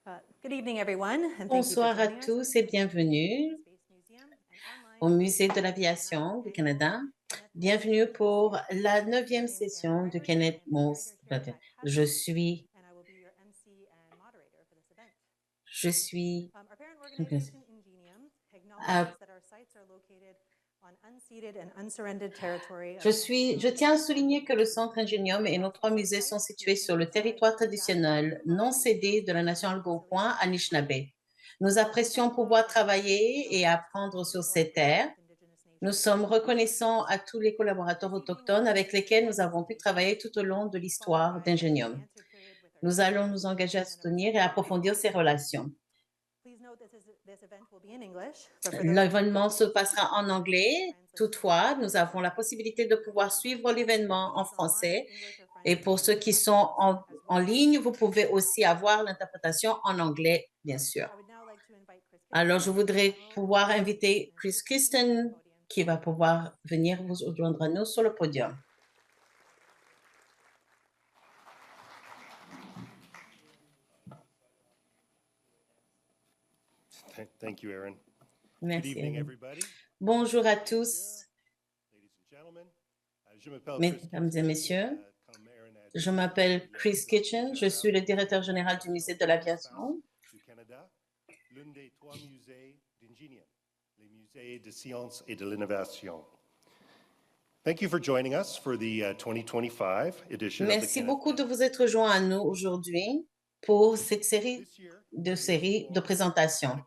Good evening, everyone, and thank you for Bonsoir à joining us tous et bienvenue Space Museum and au online Musée de l'aviation du Canada. Bienvenue pour la 9e session du Kenneth Mons. Je suis, and I will be your MC and moderator for this event. je suis, Our parent organization, Ingenium, acknowledges euh, that our sites are located on unceded and unsurrendered territory of je tiens à souligner que le Centre Ingenium et nos 3 musées sont situés sur le territoire traditionnel non cédé de la nation algonquin Anishinaabe. Nous apprécions pouvoir travailler et apprendre sur ces terres. Nous sommes reconnaissants à tous les collaborateurs autochtones avec lesquels nous avons pu travailler tout au long de l'histoire d'Ingenium. Nous allons nous engager à soutenir et approfondir ces relations. L'événement se passera en anglais. Toutefois, nous avons la possibilité de pouvoir suivre l'événement en français. Et pour ceux qui sont en ligne, vous pouvez aussi avoir l'interprétation en anglais, bien sûr. Alors, je voudrais pouvoir inviter Chris Kirsten, qui va pouvoir venir vous rejoindre à nous sur le podium. Thank you, Aaron. Merci. Good evening, everybody. Bonjour à tous, Ladies and gentlemen. Je m'appelle mesdames et messieurs. Je m'appelle Chris Kitchen, je suis le directeur général du Musée de l'aviation du Canada, l'un des 3 musées d'Ingenium, les musées de sciences et de l'innovation. Thank you for joining us for the 2025 edition of the Merci Kenneth beaucoup de Mons. vous être joints à nous aujourd'hui pour cette série de présentations.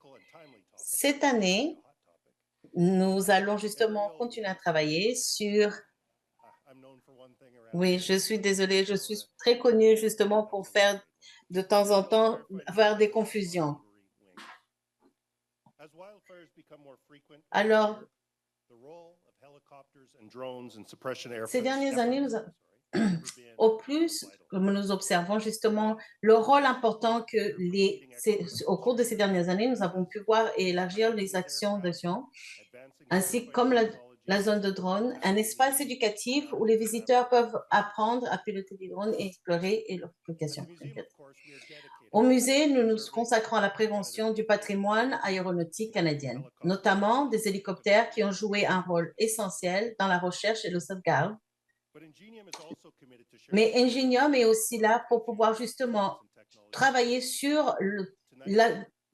Cette année, nous allons justement continuer à travailler sur... Oui, je suis désolée, je suis très connue justement pour faire de temps en temps avoir des confusions. Alors, ces dernières années, au plus, comme nous observons justement le rôle important que au cours de ces dernières années, nous avons pu voir et élargir les actions d'action, ainsi comme la zone de drone, un espace éducatif où les visiteurs peuvent apprendre à piloter des drones et explorer leur application. Au musée, nous nous consacrons à la prévention du patrimoine aéronautique canadien, notamment des hélicoptères qui ont joué un rôle essentiel dans la recherche et le sauvegarde. Mais Ingenium est aussi là pour pouvoir justement travailler sur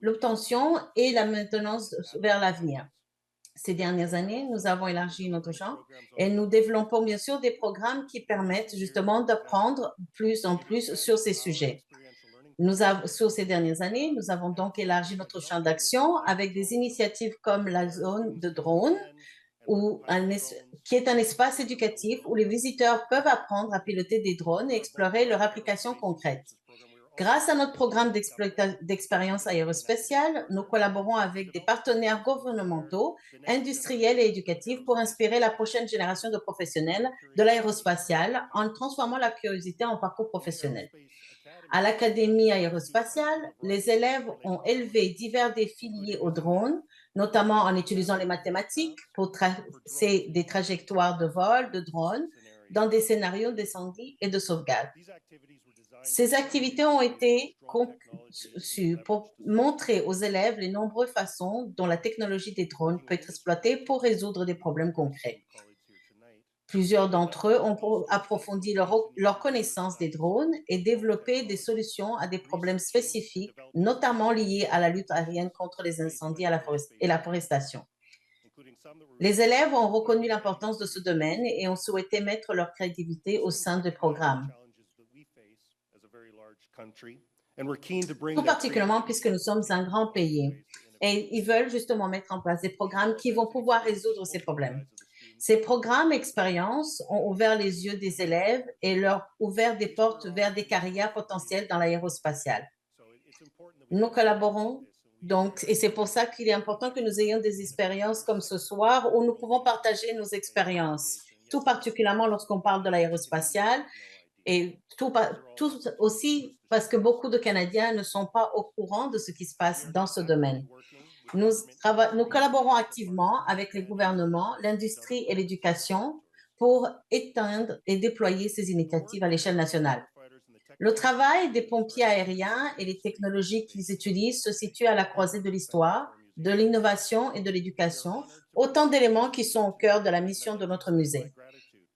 l'obtention et la maintenance vers l'avenir. Ces dernières années, nous avons élargi notre champ et nous développons bien sûr des programmes qui permettent justement d'apprendre plus en plus sur ces sujets. Sur ces dernières années, nous avons donc élargi notre champ d'action avec des initiatives comme la zone de drone, qui est un espace éducatif où les visiteurs peuvent apprendre à piloter des drones et explorer leurs applications concrètes. Grâce à notre programme d'expérience aérospatiale, nous collaborons avec des partenaires gouvernementaux, industriels et éducatifs pour inspirer la prochaine génération de professionnels de l'aérospatiale en transformant la curiosité en parcours professionnel. À l'Académie aérospatiale, les élèves ont élevé divers défis liés aux drones, notamment en utilisant les mathématiques pour tracer des trajectoires de vol de drones dans des scénarios d'incendie et de sauvegarde. Ces activités ont été conçues pour montrer aux élèves les nombreuses façons dont la technologie des drones peut être exploitée pour résoudre des problèmes concrets. Plusieurs d'entre eux ont approfondi leur connaissance des drones et développé des solutions à des problèmes spécifiques, notamment liés à la lutte aérienne contre les incendies et la forestation. Les élèves ont reconnu l'importance de ce domaine et ont souhaité mettre leur créativité au sein du programme. Tout particulièrement puisque nous sommes un grand pays et ils veulent justement mettre en place des programmes qui vont pouvoir résoudre ces problèmes. Ces programmes expériences ont ouvert les yeux des élèves et leur ouvert des portes vers des carrières potentielles dans l'aérospatiale. Nous collaborons donc, et c'est pour ça qu'il est important que nous ayons des expériences comme ce soir où nous pouvons partager nos expériences, tout particulièrement lorsqu'on parle de l'aérospatiale et tout aussi parce que beaucoup de Canadiens ne sont pas au courant de ce qui se passe dans ce domaine. Nous collaborons activement avec les gouvernements, l'industrie et l'éducation pour éteindre et déployer ces initiatives à l'échelle nationale. Le travail des pompiers aériens et les technologies qu'ils utilisent se situent à la croisée de l'histoire, de l'innovation et de l'éducation, autant d'éléments qui sont au cœur de la mission de notre musée.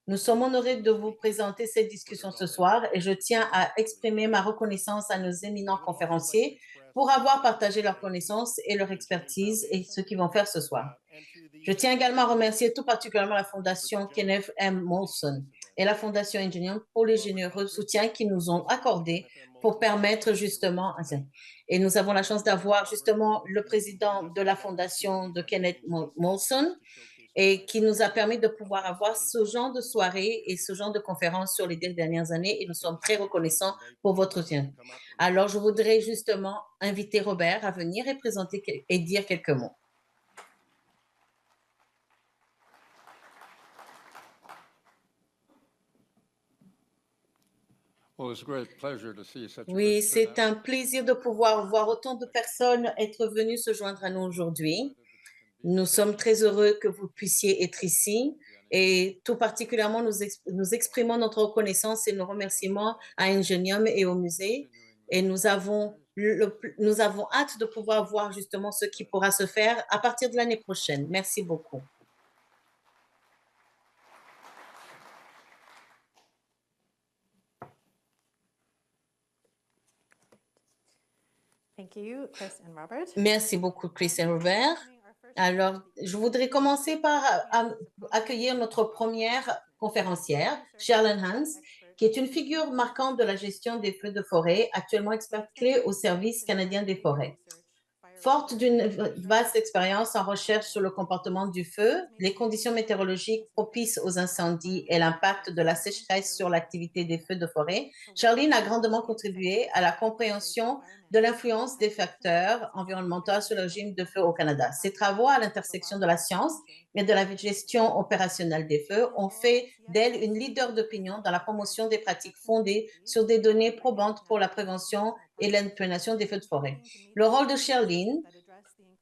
Nous sommes honorés de vous présenter cette discussion ce soir et je tiens à exprimer ma reconnaissance à nos éminents conférenciers pour avoir partagé leurs connaissances et leur expertise et ce qu'ils vont faire ce soir. Je tiens également à remercier tout particulièrement la Fondation Kenneth M. Molson et la Fondation Engineering pour les généreux soutiens qu'ils nous ont accordés pour permettre justement, et nous avons la chance d'avoir justement le président de la Fondation de Kenneth Molson et qui nous a permis de pouvoir avoir ce genre de soirée et ce genre de conférences sur les 10 dernières années et nous sommes très reconnaissants pour votre soutien. Alors, je voudrais justement inviter Robert à venir et présenter et dire quelques mots. Oui, c'est un plaisir de pouvoir voir autant de personnes être venues se joindre à nous aujourd'hui. Nous sommes très heureux que vous puissiez être ici et tout particulièrement, nous exprimons notre reconnaissance et nos remerciements à Ingenium et au musée. Et nous avons hâte de pouvoir voir justement ce qui pourra se faire à partir de l'année prochaine. Merci beaucoup. Thank you, Chris and Robert. Merci beaucoup, Chris et Robert. Alors, je voudrais commencer par accueillir notre première conférencière, Sherlyn Hans, qui est une figure marquante de la gestion des feux de forêt, actuellement experte clé au Service canadien des forêts. Forte d'une vaste expérience en recherche sur le comportement du feu, les conditions météorologiques propices aux incendies et l'impact de la sécheresse sur l'activité des feux de forêt, Sherlyn a grandement contribué à la compréhension de l'influence des facteurs environnementaux sur le régime de feu au Canada. Ses travaux à l'intersection de la science et de la gestion opérationnelle des feux ont fait d'elle une leader d'opinion dans la promotion des pratiques fondées sur des données probantes pour la prévention et l'atténuation des feux de forêt. Le rôle de Sherlyn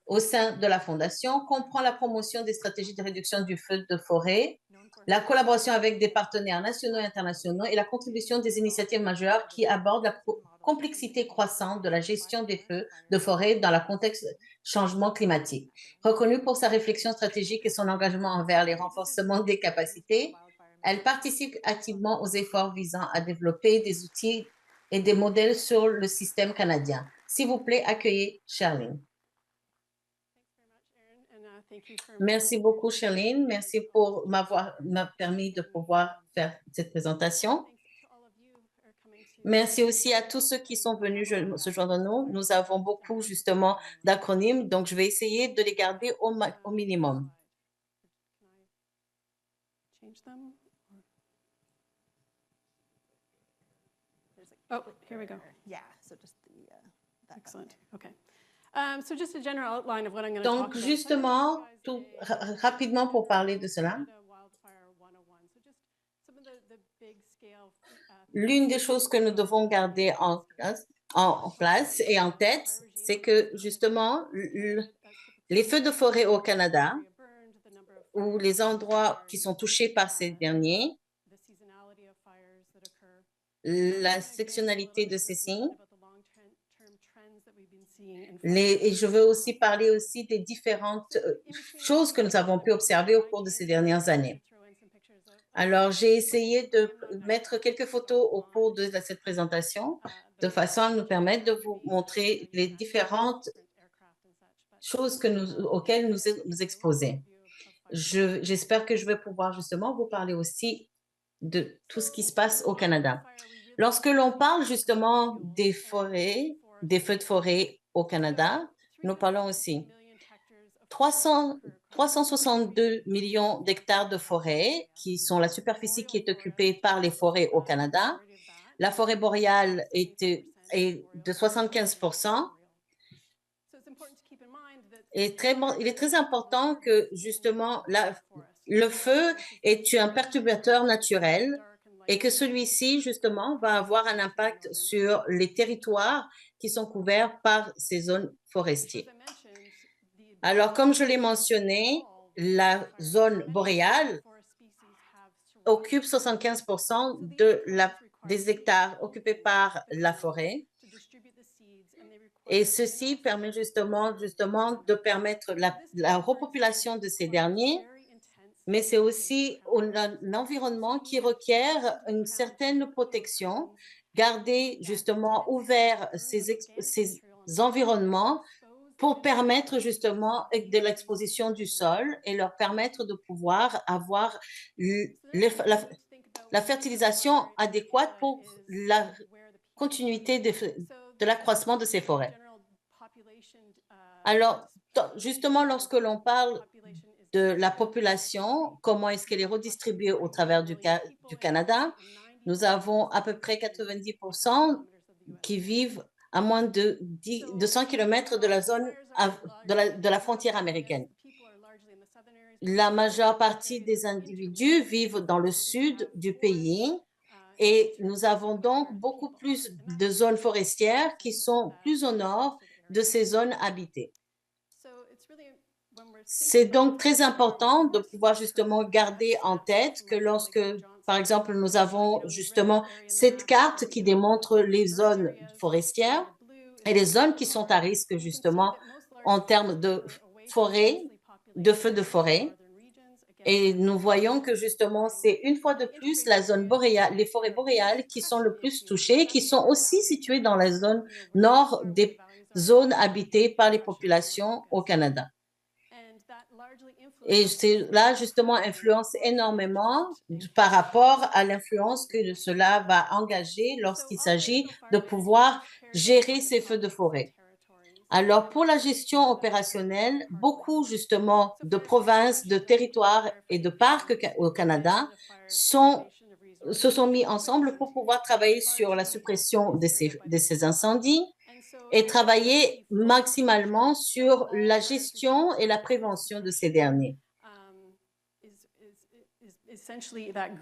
au sein de la Fondation comprend la promotion des stratégies de réduction du feu de forêt, la collaboration avec des partenaires nationaux et internationaux et la contribution des initiatives majeures qui abordent la complexité croissante de la gestion des feux de forêt dans le contexte du changement climatique. Reconnue pour sa réflexion stratégique et son engagement envers les renforcements des capacités, elle participe activement aux efforts visant à développer des outils et des modèles sur le système canadien. S'il vous plaît, accueillez Sherlyn. Merci beaucoup, Sherlyn. Merci pour m'avoir permis de pouvoir faire cette présentation. Merci aussi à tous ceux qui sont venus se joindre à nous. Nous avons beaucoup, justement, d'acronymes, donc je vais essayer de les garder au minimum. Oh, here we go. Yeah, so just that Excellent. Okay. So just a general outline of what I'm going to Donc, talk about. justement, rapidement pour parler de cela, l'une des choses que nous devons garder en place et en tête, c'est que justement, les feux de forêt au Canada, ou les endroits qui sont touchés par ces derniers, la sectionnalité de ces signes, et je veux aussi parler aussi des différentes choses que nous avons pu observer au cours de ces dernières années. Alors, j'ai essayé de mettre quelques photos au cours de cette présentation de façon à nous permettre de vous montrer les différentes choses auxquelles nous exposer. J'espère que je vais pouvoir justement vous parler aussi de tout ce qui se passe au Canada. Lorsque l'on parle justement des forêts, des feux de forêt au Canada, nous parlons aussi 362 millions d'hectares de forêt, qui sont la superficie qui est occupée par les forêts au Canada. La forêt boréale est de 75%. Il est très important que justement le feu est un perturbateur naturel et que celui-ci justement va avoir un impact sur les territoires qui sont couverts par ces zones forestières. Alors, comme je l'ai mentionné, la zone boréale occupe 75% des hectares occupés par la forêt. Et ceci permet justement de permettre la repopulation de ces derniers, mais c'est aussi un environnement qui requiert une certaine protection, garder justement ouverts ces environnements pour permettre justement de l'exposition du sol et leur permettre de pouvoir avoir la fertilisation adéquate pour la continuité de l'accroissement de ces forêts. Alors, justement, lorsque l'on parle de la population, comment est-ce qu'elle est redistribuée au travers du Canada, nous avons à peu près 90% qui vivent à moins de 100 km de la zone de la frontière américaine. La majeure partie des individus vivent dans le sud du pays et nous avons donc beaucoup plus de zones forestières qui sont plus au nord de ces zones habitées. C'est donc très important de pouvoir justement garder en tête que lorsque, par exemple, nous avons justement cette carte qui démontre les zones forestières et les zones qui sont à risque justement en termes de forêt, de feux de forêt. Et nous voyons que justement, c'est une fois de plus la zone boréale, les forêts boréales qui sont le plus touchées, qui sont aussi situées dans la zone nord des zones habitées par les populations au Canada. Et cela, justement, influence énormément par rapport à l'influence que cela va engager lorsqu'il s'agit de pouvoir gérer ces feux de forêt. Alors, pour la gestion opérationnelle, beaucoup, justement, de provinces, de territoires et de parcs au Canada se sont mis ensemble pour pouvoir travailler sur la suppression de ces incendies et travailler maximalement sur la gestion et la prévention de ces derniers.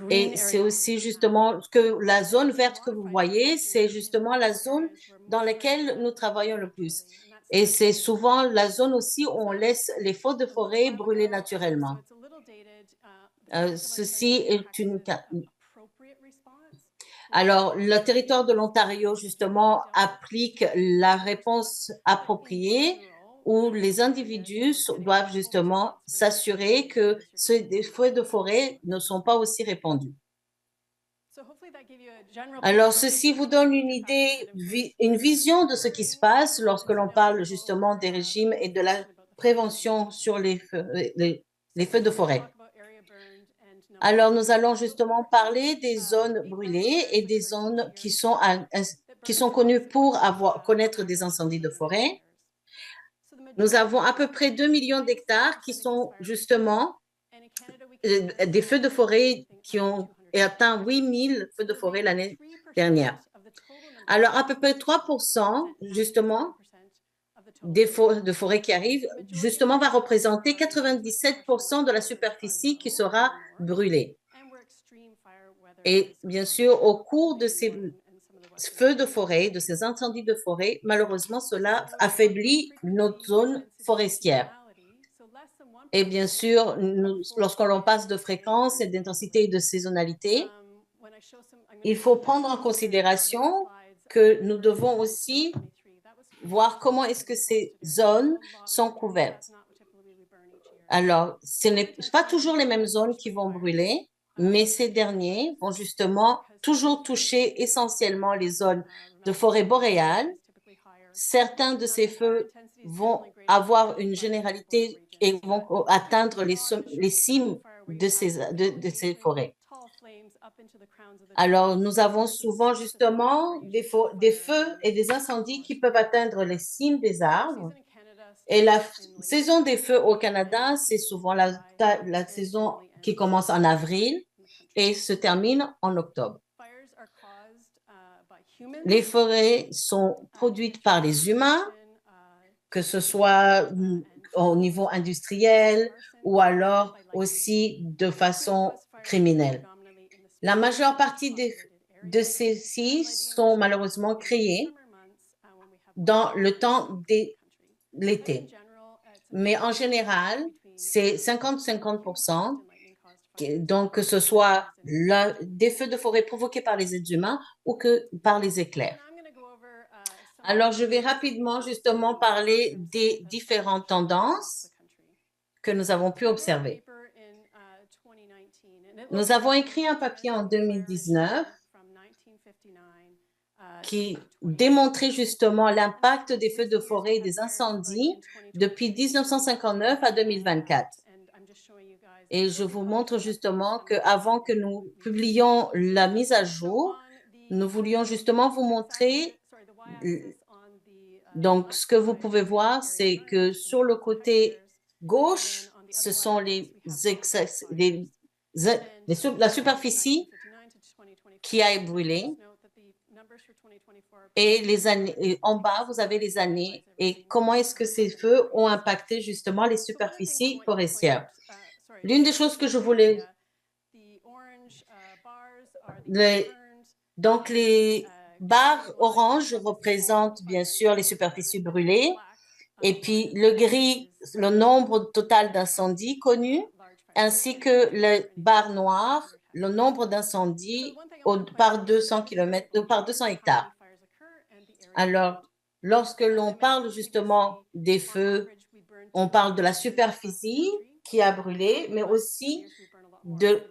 Et c'est aussi justement que la zone verte que vous voyez, c'est justement la zone dans laquelle nous travaillons le plus. Et c'est souvent la zone aussi où on laisse les feux de forêt brûler naturellement. Ceci est une... Alors, le territoire de l'Ontario, justement, applique la réponse appropriée où les individus doivent justement s'assurer que ces feux de forêt ne sont pas aussi répandus. Alors, ceci vous donne une idée, une vision de ce qui se passe lorsque l'on parle justement des régimes et de la prévention sur les feux de forêt. Alors, nous allons justement parler des zones brûlées et des zones qui sont connues pour connaître des incendies de forêt. Nous avons à peu près 2 millions d'hectares qui sont justement des feux de forêt qui ont atteint 8 000 feux de forêt l'année dernière. Alors, à peu près 3%, justement, des feux de forêt qui arrivent, justement, va représenter 97% de la superficie qui sera brûlée. Et bien sûr, au cours de ces feux de forêt, de ces incendies de forêt, malheureusement, cela affaiblit notre zone forestière. Et bien sûr, lorsqu'on passe de fréquence et d'intensité et de saisonnalité, il faut prendre en considération que nous devons aussi voir comment est-ce que ces zones sont couvertes. Alors, ce n'est pas toujours les mêmes zones qui vont brûler, mais ces derniers vont justement toujours toucher essentiellement les zones de forêt boréale. Certains de ces feux vont avoir une généralité et vont atteindre les cimes de ces forêts. Alors, nous avons souvent justement des feux et des incendies qui peuvent atteindre les cimes des arbres. Et la saison des feux au Canada, c'est souvent la saison qui commence en avril et se termine en octobre. Les forêts sont produites par les humains, que ce soit au niveau industriel ou alors aussi de façon criminelle. La majeure partie de ces-ci sont malheureusement créés dans le temps de l'été. Mais en général, c'est 50-50%. Donc, que ce soit des feux de forêt provoqués par les êtres humains ou que par les éclairs. Alors, je vais rapidement justement parler des différentes tendances que nous avons pu observer. Nous avons écrit un papier en 2019 qui démontrait justement l'impact des feux de forêt et des incendies depuis 1959 à 2024. Et je vous montre justement qu'avant que nous publiions la mise à jour, nous voulions justement vous montrer. Donc, ce que vous pouvez voir, c'est que sur le côté gauche, ce sont la superficie qui a brûlé. Et les années, et en bas, vous avez les années et comment est-ce que ces feux ont impacté justement les superficies forestières. L'une des choses que je voulais... Donc, les barres oranges représentent bien sûr les superficies brûlées et puis le gris, le nombre total d'incendies connus, ainsi que les barres noires, le nombre d'incendies par 200 par 200 hectares. Alors, lorsque l'on parle justement des feux, on parle de la superficie qui a brûlé, mais aussi de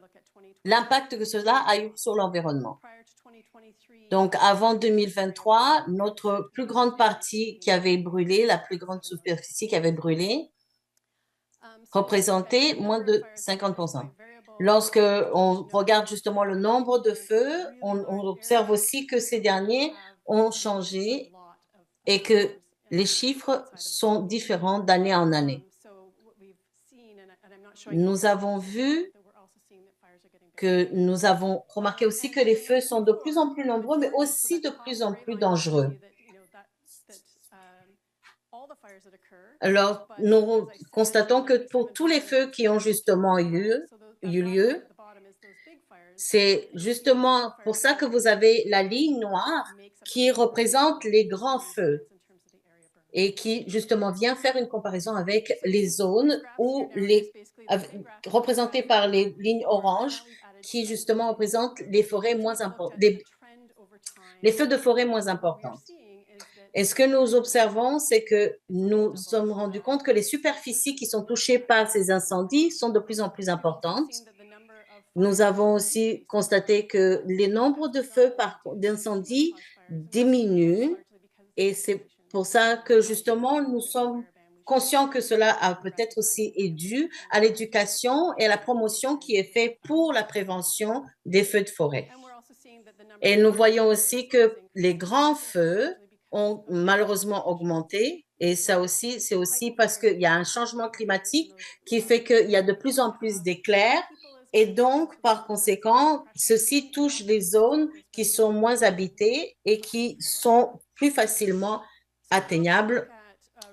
l'impact que cela a eu sur l'environnement. Donc, avant 2023, notre plus grande partie qui avait brûlé, la plus grande superficie qui avait brûlé, représentait moins de 50%. Lorsque on regarde justement le nombre de feux, on observe aussi que ces derniers ont changé et que les chiffres sont différents d'année en année. Nous avons vu que nous avons remarqué aussi que les feux sont de plus en plus nombreux, mais aussi de plus en plus dangereux. Alors, nous constatons que pour tous les feux qui ont justement eu lieu, c'est justement pour ça que vous avez la ligne noire qui représente les grands feux et qui justement vient faire une comparaison avec les zones représentées par les lignes oranges qui justement représentent les forêts moins importantes, les feux de forêt moins importants. Et ce que nous observons, c'est que nous sommes rendus compte que les superficies qui sont touchées par ces incendies sont de plus en plus importantes. Nous avons aussi constaté que les nombres de feux d'incendie diminuent et c'est pour ça que justement nous sommes conscients que cela a peut-être aussi été dû à l'éducation et à la promotion qui est faite pour la prévention des feux de forêt. Et nous voyons aussi que les grands feux ont malheureusement augmenté et ça aussi, c'est aussi parce qu'il y a un changement climatique qui fait qu'il y a de plus en plus d'éclairs et donc, par conséquent, ceci touche des zones qui sont moins habitées et qui sont plus facilement atteignables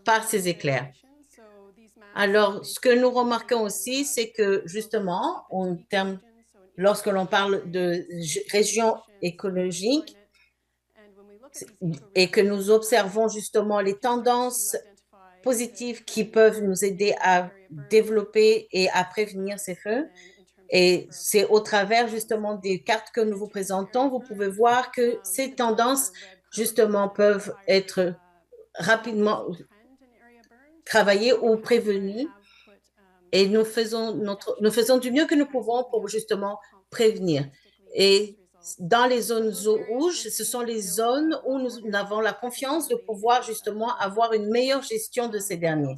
par ces éclairs. Alors, ce que nous remarquons aussi, c'est que justement, lorsque l'on parle de régions écologiques et que nous observons justement les tendances positives qui peuvent nous aider à développer et à prévenir ces feux, et c'est au travers justement des cartes que nous vous présentons, vous pouvez voir que ces tendances justement peuvent être rapidement travaillées ou prévenues et nous faisons du mieux que nous pouvons pour justement prévenir. Et dans les zones rouges, ce sont les zones où nous avons la confiance de pouvoir justement avoir une meilleure gestion de ces derniers.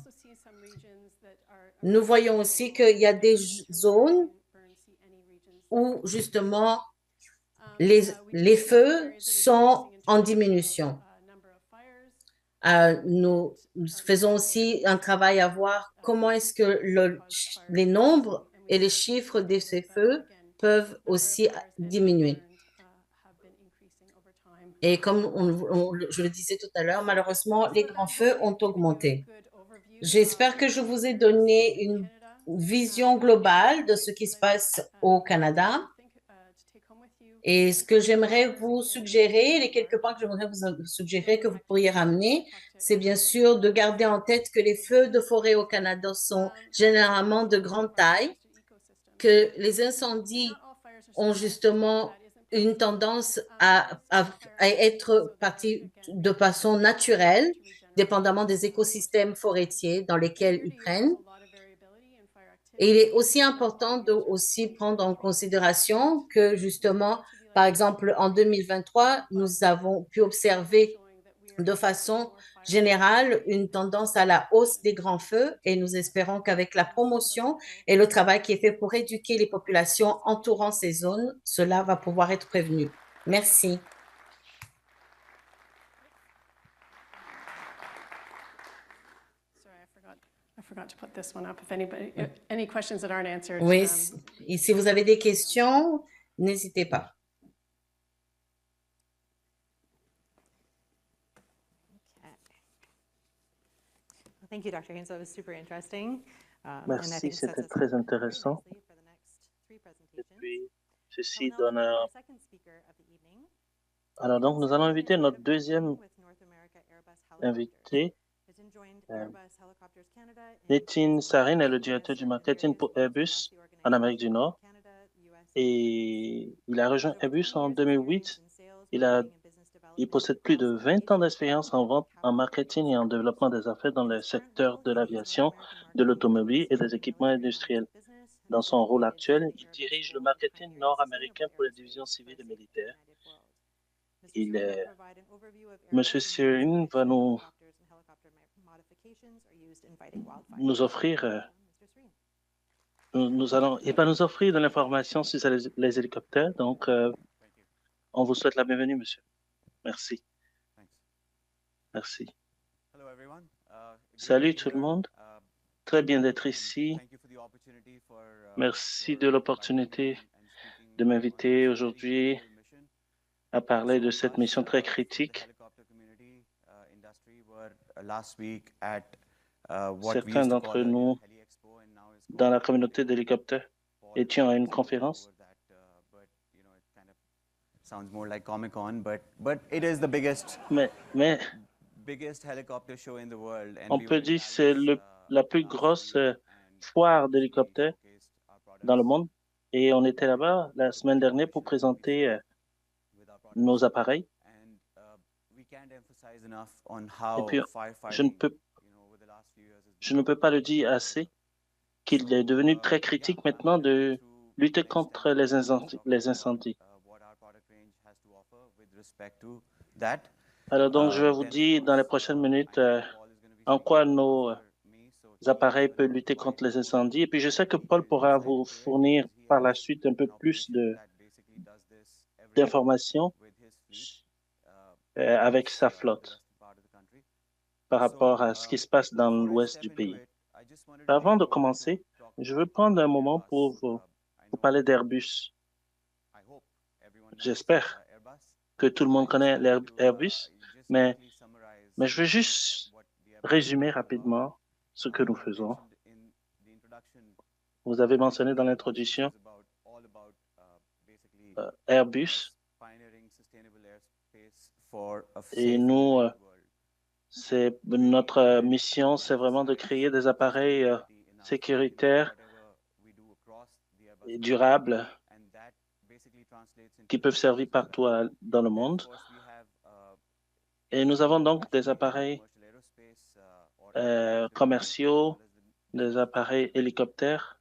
Nous voyons aussi qu'il y a des zones où justement les feux sont en diminution. Nous faisons aussi un travail à voir comment est-ce que les nombres et les chiffres de ces feux peuvent aussi diminuer. Et comme je le disais tout à l'heure, malheureusement, les grands feux ont augmenté. J'espère que je vous ai donné une vision globale de ce qui se passe au Canada. Et ce que j'aimerais vous suggérer, les quelques points que j'aimerais vous suggérer que vous pourriez ramener, c'est bien sûr de garder en tête que les feux de forêt au Canada sont généralement de grande taille, que les incendies ont justement une tendance à être partis de façon naturelle, dépendamment des écosystèmes forestiers dans lesquels ils prennent. Et il est aussi important de aussi prendre en considération que justement, par exemple, en 2023, nous avons pu observer de façon générale une tendance à la hausse des grands feux et nous espérons qu'avec la promotion et le travail qui est fait pour éduquer les populations entourant ces zones, cela va pouvoir être prévenu. Merci. I forgot to put this one up. If anybody, any questions that aren't answered. Oui, et si vous avez des questions, n'hésitez pas. Thank you, Dr. Haynes. That was super interesting. Merci, c'était très intéressant. Et puis, ceci donne un... Alors donc, nous allons inviter notre deuxième invité. Nitin Sarin est le directeur du marketing pour Airbus en Amérique du Nord. Et il a rejoint Airbus en 2008. Il possède plus de 20 ans d'expérience en vente, en marketing et en développement des affaires dans le secteur de l'aviation, de l'automobile et des équipements industriels. Dans son rôle actuel, il dirige le marketing nord-américain pour les divisions civiles et militaires. Monsieur Sarin va nous offrir il va nous offrir de l'information sur les hélicoptères. Donc, on vous souhaite la bienvenue, monsieur. Merci. Merci. Salut tout le monde. Très bien d'être ici. Merci de l'opportunité de m'inviter aujourd'hui à parler de cette mission très critique. Certains d'entre nous, dans la communauté d'hélicoptères, étions à une conférence. Mais on peut dire que c'est la plus grosse foire d'hélicoptères dans le monde. Et on était là-bas la semaine dernière pour présenter nos appareils. Et puis, je ne peux pas le dire assez, qu'il est devenu très critique maintenant de lutter contre les incendies. Alors donc, je vais vous dire dans les prochaines minutes en quoi nos appareils peuvent lutter contre les incendies. Et puis, je sais que Paul pourra vous fournir par la suite un peu plus d'informations avec sa flotte par rapport à ce qui se passe dans l'ouest du pays. Avant de commencer, je veux prendre un moment pour vous parler d'Airbus. J'espère que tout le monde connaît l'Airbus, mais je veux juste résumer rapidement ce que nous faisons. Vous avez mentionné dans l'introduction Airbus, et nous, notre mission, c'est vraiment de créer des appareils sécuritaires et durables qui peuvent servir partout dans le monde. Et nous avons donc des appareils commerciaux, des appareils hélicoptères.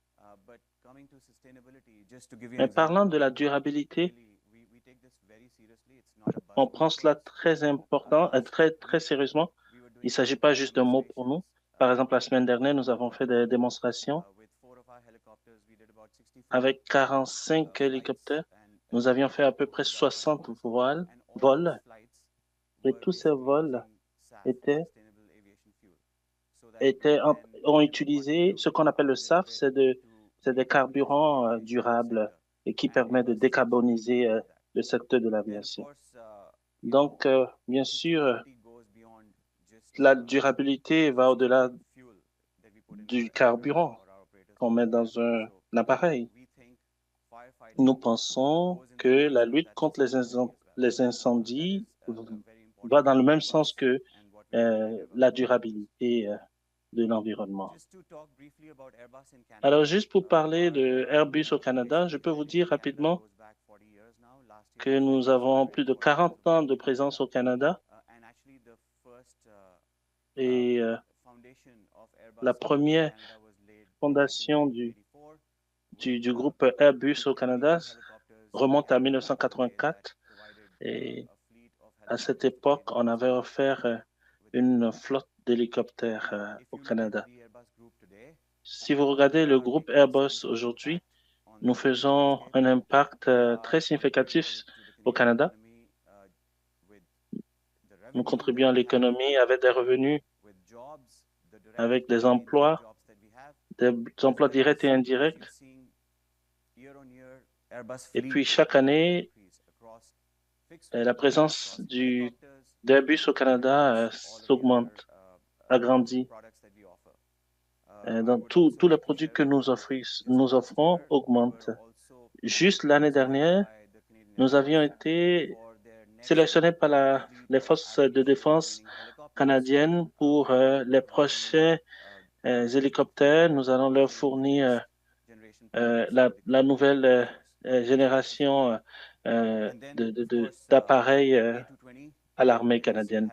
Mais parlant de la durabilité, on prend cela très important, très sérieusement. Il ne s'agit pas juste d'un mot pour nous. Par exemple, la semaine dernière, nous avons fait des démonstrations avec 45 hélicoptères. Nous avions fait à peu près 60 vols. Et tous ces vols ont utilisé ce qu'on appelle le SAF, c'est des carburants durables et qui permettent de décarboniser le secteur de l'aviation. Donc, bien sûr, la durabilité va au-delà du carburant qu'on met dans un appareil. Nous pensons que la lutte contre les incendies va dans le même sens que la durabilité de l'environnement. Alors, juste pour parler de Airbus au Canada, je peux vous dire rapidement que nous avons plus de 40 ans de présence au Canada et la première fondation du groupe Airbus au Canada remonte à 1984 et à cette époque, on avait offert une flotte d'hélicoptères au Canada. Si vous regardez le groupe Airbus aujourd'hui, nous faisons un impact très significatif au Canada. Nous contribuons à l'économie avec des revenus, avec des emplois directs et indirects. Et puis, chaque année, la présence d'Airbus au Canada s'augmente, agrandit. Donc, tous les produits que nous offrons augmentent. Juste l'année dernière, nous avions été sélectionnés par les forces de défense canadiennes pour les prochains hélicoptères. Nous allons leur fournir la nouvelle génération d'appareils à l'armée canadienne.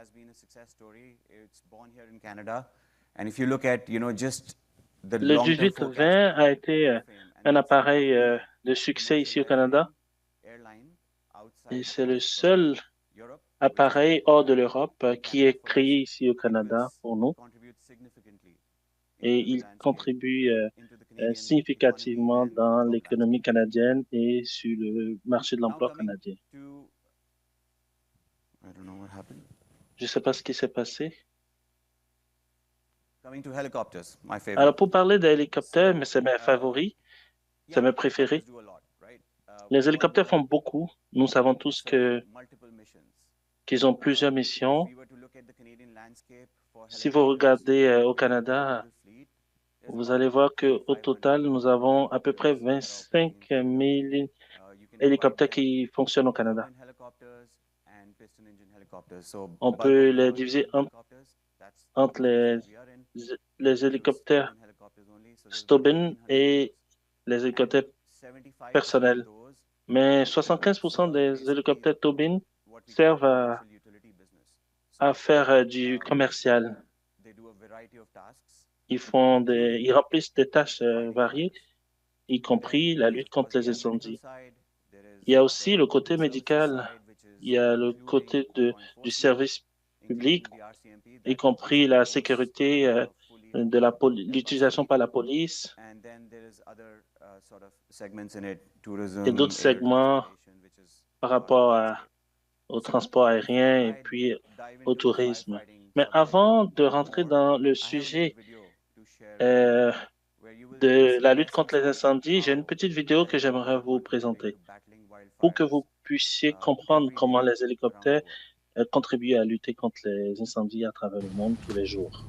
Le 18-20 a été un appareil de succès ici au Canada et c'est le seul appareil hors de l'Europe qui est créé ici au Canada pour nous et il contribue significativement dans l'économie canadienne et sur le marché de l'emploi canadien. Je ne sais pas ce qui s'est passé. Alors, pour parler des hélicoptères, mais c'est mes favoris, c'est mes préférés. Les hélicoptères font beaucoup. Nous savons tous qu'ils ont plusieurs missions. Si vous regardez au Canada, vous allez voir qu'au total, nous avons à peu près 25 000 hélicoptères qui fonctionnent au Canada. On peut les diviser entre les hélicoptères Stobin et les hélicoptères personnels. Mais 75% des hélicoptères Tobin servent à faire du commercial. Ils remplissent des tâches variées, y compris la lutte contre les incendies. Il y a aussi le côté médical, il y a le côté du service public, y compris la sécurité l'utilisation par la police. Et d'autres segments par rapport au transport aérien et puis au tourisme. Mais avant de rentrer dans le sujet de la lutte contre les incendies, j'ai une petite vidéo que j'aimerais vous présenter pour que vous puissiez comprendre comment les hélicoptères contribuent à lutter contre les incendies à travers le monde tous les jours.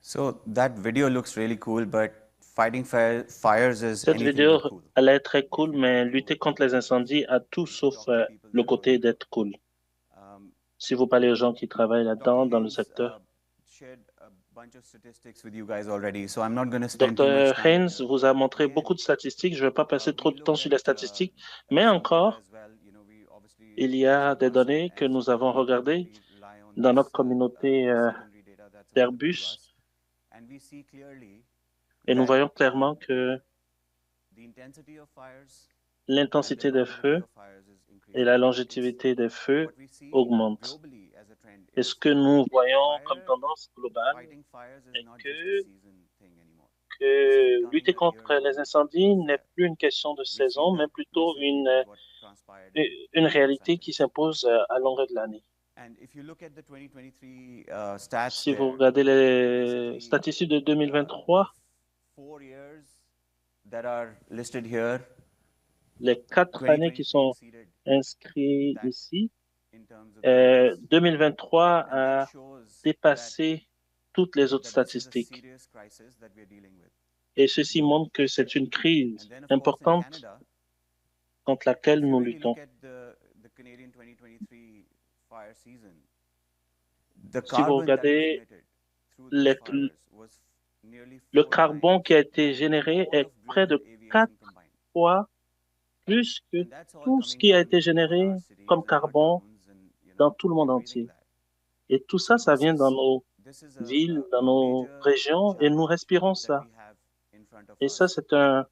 So that video looks really cool, but fighting fires is Cette anything vidéo but cool. elle est très cool, mais lutter contre les incendies a tout sauf le côté d'être cool. Si vous parlez aux gens qui travaillent là-dedans, dans le secteur, bunch of statistics with you guys already, so I'm not going to spend too Dr. much time Haynes here. vous a montré Again, beaucoup de statistiques. Je ne vais pas passer trop we de temps looked sur les at statistiques, some mais data encore, as well. You know, we obviously il y a des données que nous avons regardées rely on dans notre this, communauté secondary data that's available to d'Airbus, us, and we see clearly et nous that voyons clairement que the intensity of fires l'intensité des feux et la longévité des feux augmentent. Et ce que nous voyons comme tendance globale est que lutter contre les incendies n'est plus une question de saison, mais plutôt une réalité qui s'impose à longueur de l'année. Si vous regardez les statistiques de 2023, les 4 années qui sont inscrites ici, 2023 a dépassé toutes les autres statistiques. Et ceci montre que c'est une crise importante contre laquelle nous luttons. Si vous regardez le carbone qui a été généré est près de 4 fois plus que tout ce qui a été généré comme carbone dans tout le monde entier. Et tout ça, ça vient dans nos villes, dans nos régions, et nous respirons ça. Et ça, c'est un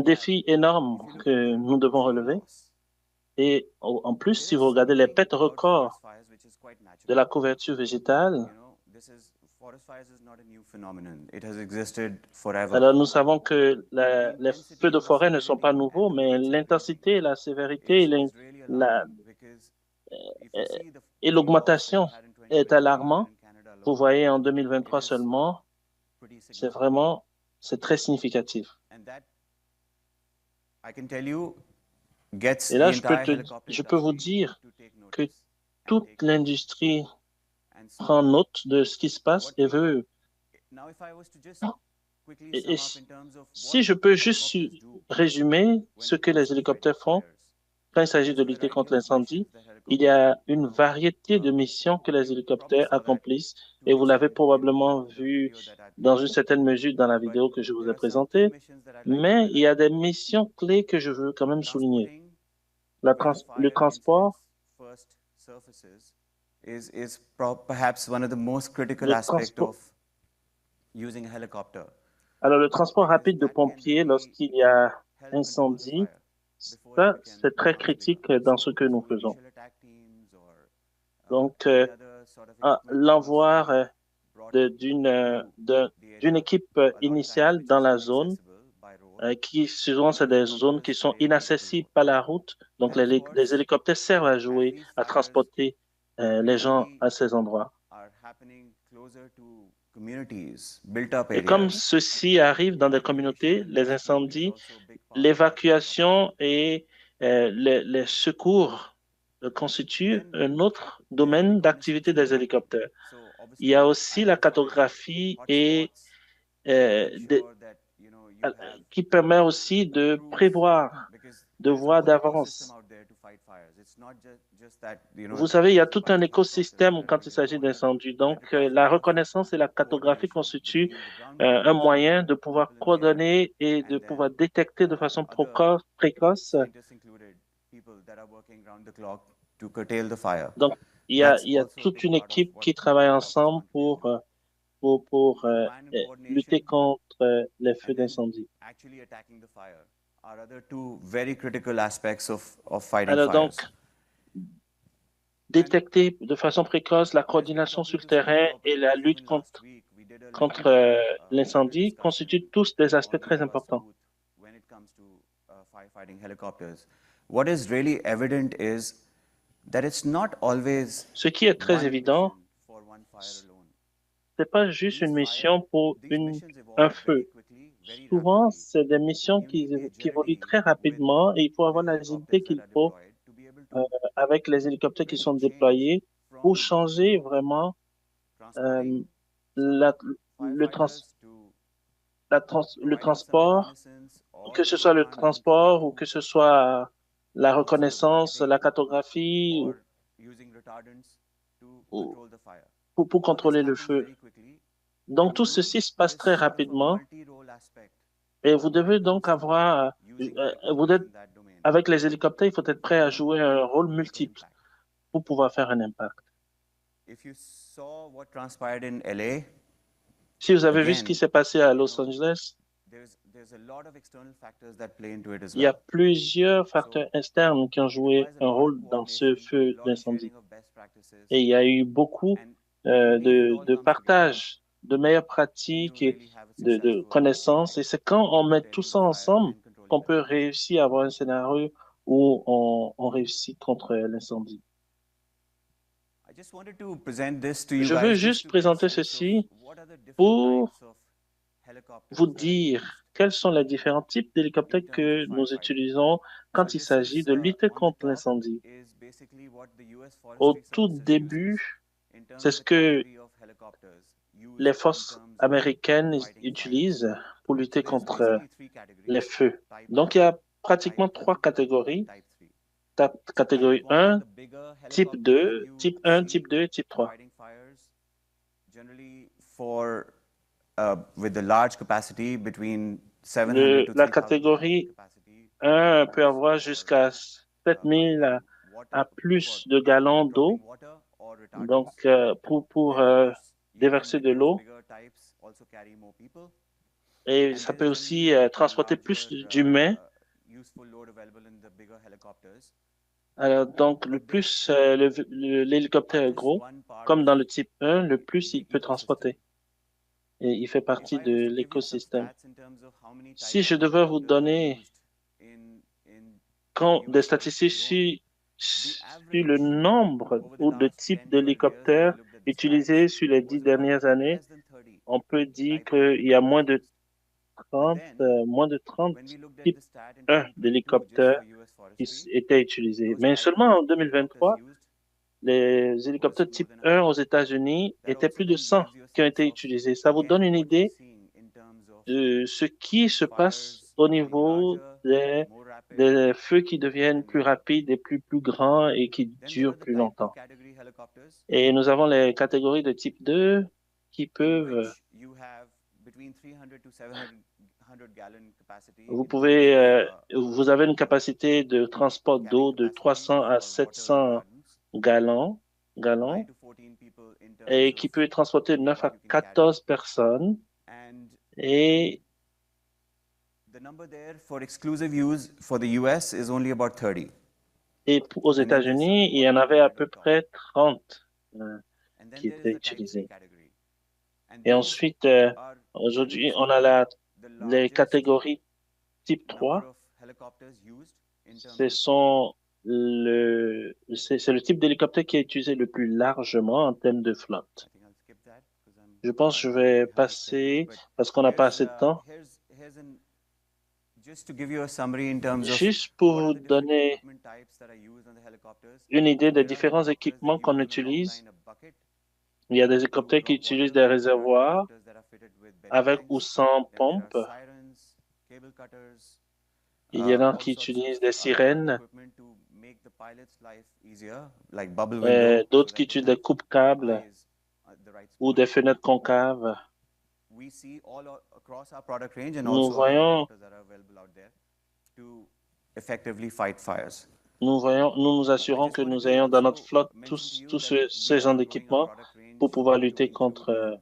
défi énorme que nous devons relever. Et en plus, si vous regardez les pertes records de la couverture végétale, alors nous savons que les feux de forêt ne sont pas nouveaux, mais l'intensité, la sévérité et l'augmentation est alarmant. Vous voyez, en 2023 seulement, c'est très significatif. Et là, je peux vous dire que toute l'industrie prend note de ce qui se passe et veut. Et si je peux juste résumer ce que les hélicoptères font quand il s'agit de lutter contre l'incendie, il y a une variété de missions que les hélicoptères accomplissent et vous l'avez probablement vu dans une certaine mesure dans la vidéo que je vous ai présentée, mais il y a des missions clés que je veux quand même souligner. Le transport, is perhaps one of the most critical aspects of using a helicopter. Alors, le transport rapide de pompiers lorsqu'il y a incendie, ça, c'est très critique dans ce que nous faisons. Donc, l'envoi d'une équipe initiale dans la zone, qui souvent, c'est des zones qui sont inaccessibles par la route. Donc, les hélicoptères servent à transporter les gens à ces endroits. Et comme ceci arrive dans des communautés, les incendies, l'évacuation et les secours constituent un autre domaine d'activité des hélicoptères. Il y a aussi la cartographie qui permet aussi de prévoir, de voir d'avance. Vous savez, il y a tout un écosystème quand il s'agit d'incendie. Donc, la reconnaissance et la cartographie constituent un moyen de pouvoir coordonner et de pouvoir détecter de façon précoce. Donc, il y a toute une équipe qui travaille ensemble pour lutter contre les feux d'incendie. Alors donc, détecter de façon précoce la coordination sur le terrain et la lutte contre l'incendie constituent tous des aspects très importants. Ce qui est très évident, c'est pas juste une mission pour un feu. Souvent, c'est des missions qui évoluent très rapidement et il faut avoir l'agilité qu'il faut avec les hélicoptères qui sont déployés pour changer vraiment le transport, que ce soit le transport ou que ce soit la reconnaissance, la cartographie pour contrôler le feu. Donc, tout ceci se passe très rapidement et vous devez donc avoir, avec les hélicoptères, il faut être prêt à jouer un rôle multiple pour pouvoir faire un impact. If you saw what transpired in LA, Si vous avez vu ce qui s'est passé à Los Angeles, there's a lot of external factors that play into it as il y a well. plusieurs facteurs externes qui ont joué un rôle dans ce feu d'incendie. Et il y a eu beaucoup de partage, de meilleures pratiques et de connaissances. Et c'est quand on met tout ça ensemble qu'on peut réussir à avoir un scénario où on réussit contre l'incendie. Je veux juste présenter ceci pour vous dire quels sont les différents types d'hélicoptères que nous utilisons quand il s'agit de lutter contre l'incendie. Au tout début, c'est ce que les forces américaines utilisent pour lutter contre les feux. Donc, il y a pratiquement 3 catégories. Catégorie 1, type 2, type 1, type 2 et type 3. La catégorie 1 peut avoir jusqu'à 7000 à plus de gallons d'eau, donc pour déverser de l'eau. Et ça peut aussi transporter plus d'humains. Donc, le plus l'hélicoptère est gros, comme dans le type 1, le plus il peut transporter. Et il fait partie de l'écosystème. Si je devais vous donner des statistiques sur le nombre ou le type d'hélicoptères utilisés sur les 10 dernières années, on peut dire qu'il y a moins de 30 types 1 d'hélicoptères qui étaient utilisés. Mais seulement en 2023, les hélicoptères type 1 aux États-Unis étaient plus de 100 qui ont été utilisés. Ça vous donne une idée de ce qui se passe au niveau des feux qui deviennent plus rapides et plus grands et qui durent plus longtemps. Et nous avons les catégories de type 2 qui peuvent... Vous avez une capacité de transport d'eau de 300 à 700 gallons et qui peut transporter 9 à 14 personnes. Et aux États-Unis, il y en avait à peu près 30 qui étaient utilisés. Et ensuite, aujourd'hui, on a les catégories type 3. C'est le type d'hélicoptère qui est utilisé le plus largement en termes de flotte. Je pense que je vais passer, parce qu'on n'a pas assez de temps. Juste pour vous donner une idée des différents équipements qu'on utilise, il y a des hélicoptères qui utilisent des réservoirs avec ou sans pompe. Il y en a qui utilisent des sirènes, d'autres qui utilisent des coupes-câbles ou des fenêtres concaves. Nous voyons, nous nous assurons que nous ayons dans notre flotte tous ces genres d'équipements pour pouvoir lutter contre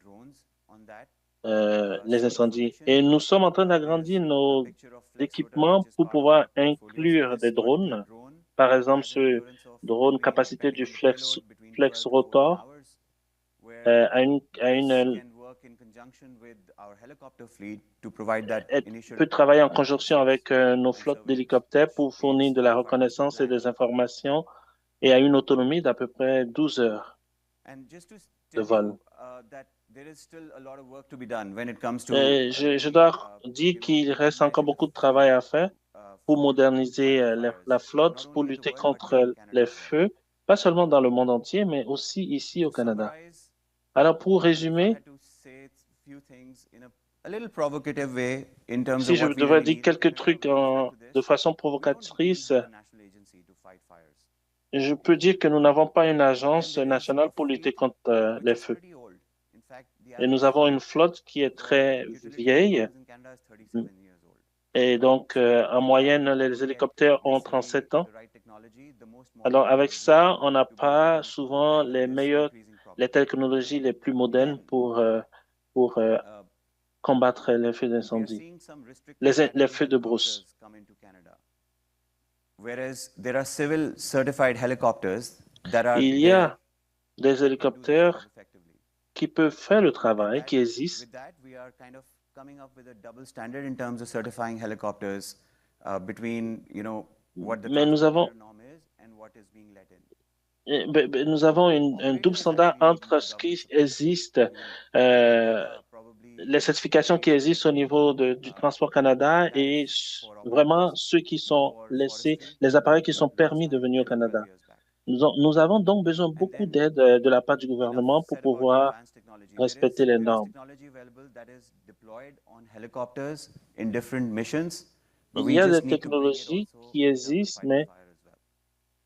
les incendies. Et nous sommes en train d'agrandir nos équipements pour pouvoir inclure des drones. Par exemple, ce drone capacité du Flex Rotor peut travailler en conjonction avec nos flottes d'hélicoptères pour fournir de la reconnaissance et des informations et a une autonomie d'à peu près 12 heures de vol. Je dois dire qu'il reste encore beaucoup de travail à faire pour moderniser la flotte, pour lutter contre les feux, pas seulement dans le monde entier, mais aussi ici au Canada. Alors, pour résumer, si je devrais dire quelques trucs de façon provocatrice, je peux dire que nous n'avons pas une agence nationale pour lutter contre les feux. Et nous avons une flotte qui est très vieille. Et donc, en moyenne, les hélicoptères ont 37 ans. Alors, avec ça, on n'a pas souvent les technologies les plus modernes pour combattre les feux d'incendie, les feux de brousse. Whereas there are civil certified helicopters that are Il y there a des hélicoptères qui peuvent faire le travail, qui existent. With that, we are kind of coming up with a double standard in terms of certifying helicopters between, what the Mais nous avons transport norm is and what is being let in. Nous avons un double standard entre ce qui existe, les certifications qui existent au niveau du Transport Canada et vraiment ceux qui sont laissés, les appareils qui sont permis de venir au Canada. Nous avons donc besoin beaucoup d'aide de la part du gouvernement pour pouvoir respecter les normes. Il y a des technologies qui existent, mais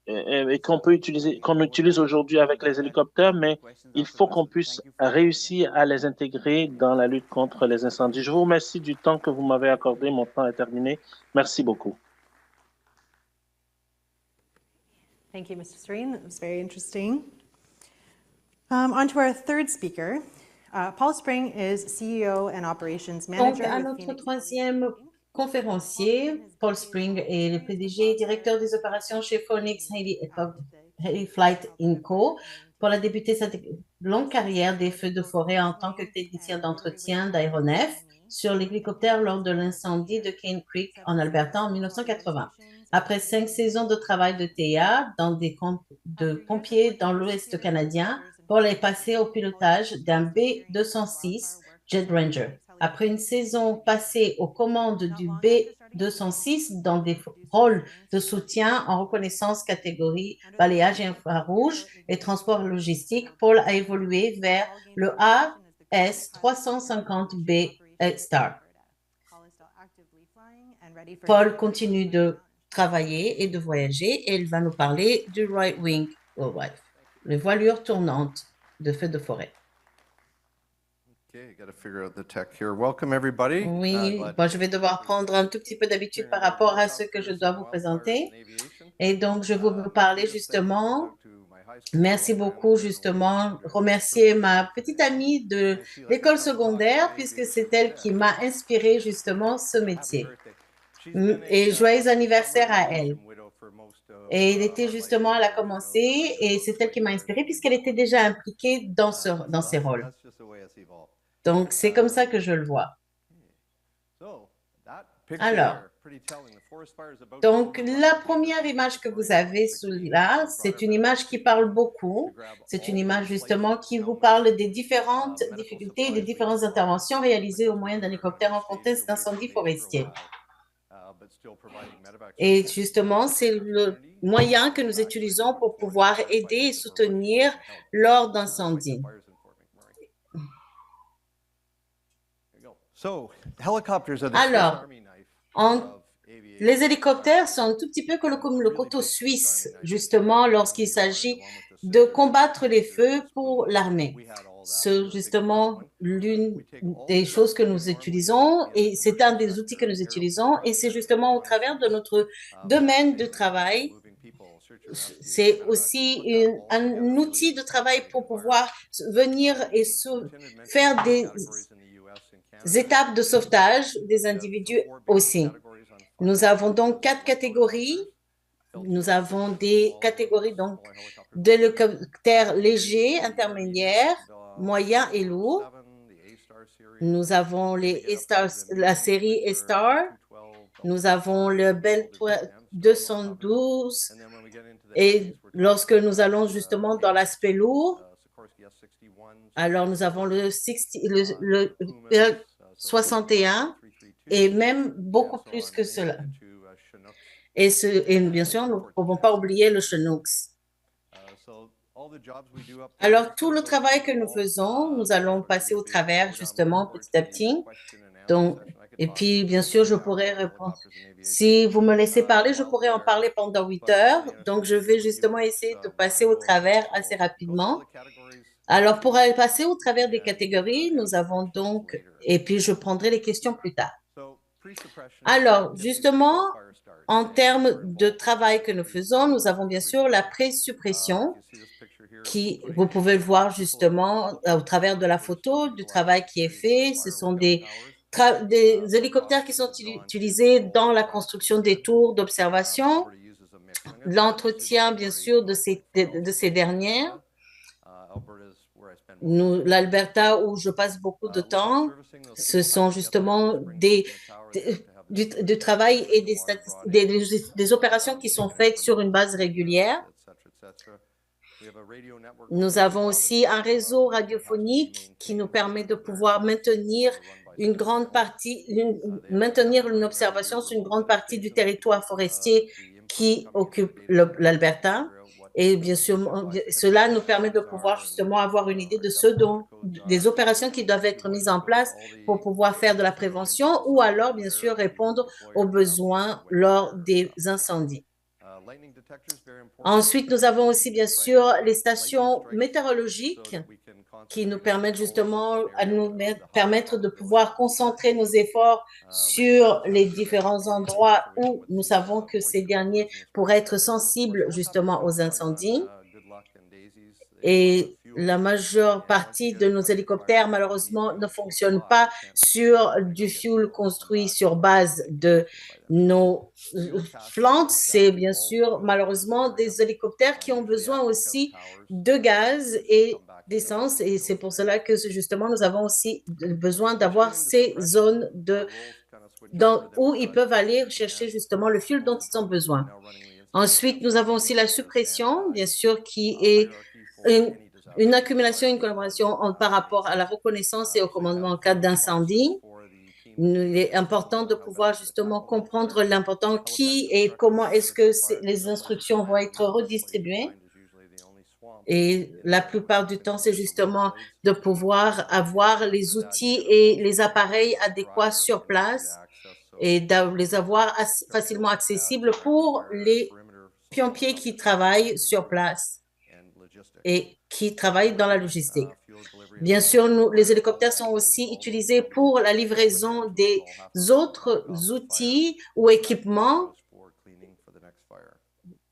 et qu'on utilise aujourd'hui avec les hélicoptères, mais il faut qu'on puisse réussir à les intégrer dans la lutte contre les incendies. Je vous remercie du temps que vous m'avez accordé. Mon temps est terminé. Merci beaucoup. Thank you, Mr. Serene. That was very interesting. On to our third speaker. Paul Spring is CEO and Operations Donc, Manager. à with notre Phoenix troisième conférencier, Paul Spring est le PDG et directeur des opérations chez Phoenix Heli Flight Co. Paul a débuté sa longue carrière des feux de forêt en tant que technicien d'entretien d'aéronefs sur l'hélicoptère lors de l'incendie de Cane Creek en Alberta en 1980. Après 5 saisons de travail de TIA dans des camps de pompiers dans l'Ouest canadien, Paul est passé au pilotage d'un B-206 Jet Ranger. Après une saison passée aux commandes du B-206 dans des rôles de soutien en reconnaissance catégorie balayage infrarouge et transport logistique, Paul a évolué vers le AS-350B Star. Paul continue de travailler et de voyager et il va nous parler du Right Wing Worldwide, les voilures tournantes de feux de forêt. Okay, got to figure out the tech here. Welcome everybody. Oui, bon, je vais devoir prendre un tout petit peu d'habitude par rapport à ce que je dois vous présenter. Et donc, je vais vous parler justement, merci beaucoup justement, remercier ma petite amie de l'école secondaire puisque c'est elle qui m'a inspiré justement ce métier. Et joyeux anniversaire à elle. Et elle était justement, elle a commencé et c'est elle qui m'a inspirée puisqu'elle était déjà impliquée dans ces rôles. Donc, c'est comme ça que je le vois. Alors, donc la première image que vous avez sous là, c'est une image qui parle beaucoup. C'est une image justement qui vous parle des différentes difficultés et des différentes interventions réalisées au moyen d'un hélicoptère en contexte d'incendie forestier. Et justement, c'est le moyen que nous utilisons pour pouvoir aider et soutenir lors d'incendies. Alors, les hélicoptères sont un tout petit peu comme le couteau suisse, justement, lorsqu'il s'agit de combattre les feux pour l'armée. C'est justement l'une des choses que nous utilisons et c'est un des outils que nous utilisons et c'est justement au travers de notre domaine de travail. C'est aussi un outil de travail pour pouvoir venir et faire des étapes de sauvetage des individus aussi. Nous avons donc 4 catégories. Nous avons des catégories donc d'hélicoptères légers, intermédiaires, moyens et lourds. Nous avons la série A-Star. Nous avons le Bell 212. Et lorsque nous allons justement dans l'aspect lourd, alors nous avons le 61 et même beaucoup plus que cela. Et bien sûr, nous ne pouvons pas oublier le Chinook. Alors, tout le travail que nous faisons, nous allons passer au travers justement petit à petit. Donc, et puis, bien sûr, je pourrais répondre. Si vous me laissez parler, je pourrais en parler pendant 8 heures. Donc, je vais justement essayer de passer au travers assez rapidement. Alors, pour aller passer au travers des catégories, nous avons donc, et puis je prendrai les questions plus tard. Alors, justement, en termes de travail que nous faisons, nous avons bien sûr la pré-suppression qui, vous pouvez le voir justement au travers de la photo, du travail qui est fait. Ce sont des hélicoptères qui sont utilisés dans la construction des tours d'observation, l'entretien bien sûr de ces dernières. L'Alberta, où je passe beaucoup de temps, ce sont justement du travail et des opérations qui sont faites sur une base régulière. Nous avons aussi un réseau radiophonique qui nous permet de pouvoir maintenir une observation sur une grande partie du territoire forestier qui occupe l'Alberta. Et bien sûr, cela nous permet de pouvoir justement avoir une idée de des opérations qui doivent être mises en place pour pouvoir faire de la prévention ou alors, bien sûr, répondre aux besoins lors des incendies. Ensuite, nous avons aussi, bien sûr, les stations météorologiques qui nous permettent justement permettre de pouvoir concentrer nos efforts sur les différents endroits où nous savons que ces derniers pourraient être sensibles justement aux incendies. Et la majeure partie de nos hélicoptères, malheureusement, ne fonctionnent pas sur du fuel construit sur base de nos flancs. C'est bien sûr, malheureusement, des hélicoptères qui ont besoin aussi de gaz et d'essence. Et c'est pour cela que, justement, nous avons aussi besoin d'avoir ces zones où ils peuvent aller chercher justement le fuel dont ils ont besoin. Ensuite, nous avons aussi la suppression, bien sûr, qui est une accumulation, une collaboration par rapport à la reconnaissance et au commandement en cas d'incendie. Il est important de pouvoir justement comprendre l'important qui et comment est-ce que les instructions vont être redistribuées. Et la plupart du temps, c'est justement de pouvoir avoir les outils et les appareils adéquats sur place et de les avoir facilement accessibles pour les pompiers qui travaillent sur place et qui travaillent dans la logistique. Bien sûr, les hélicoptères sont aussi utilisés pour la livraison des autres outils ou équipements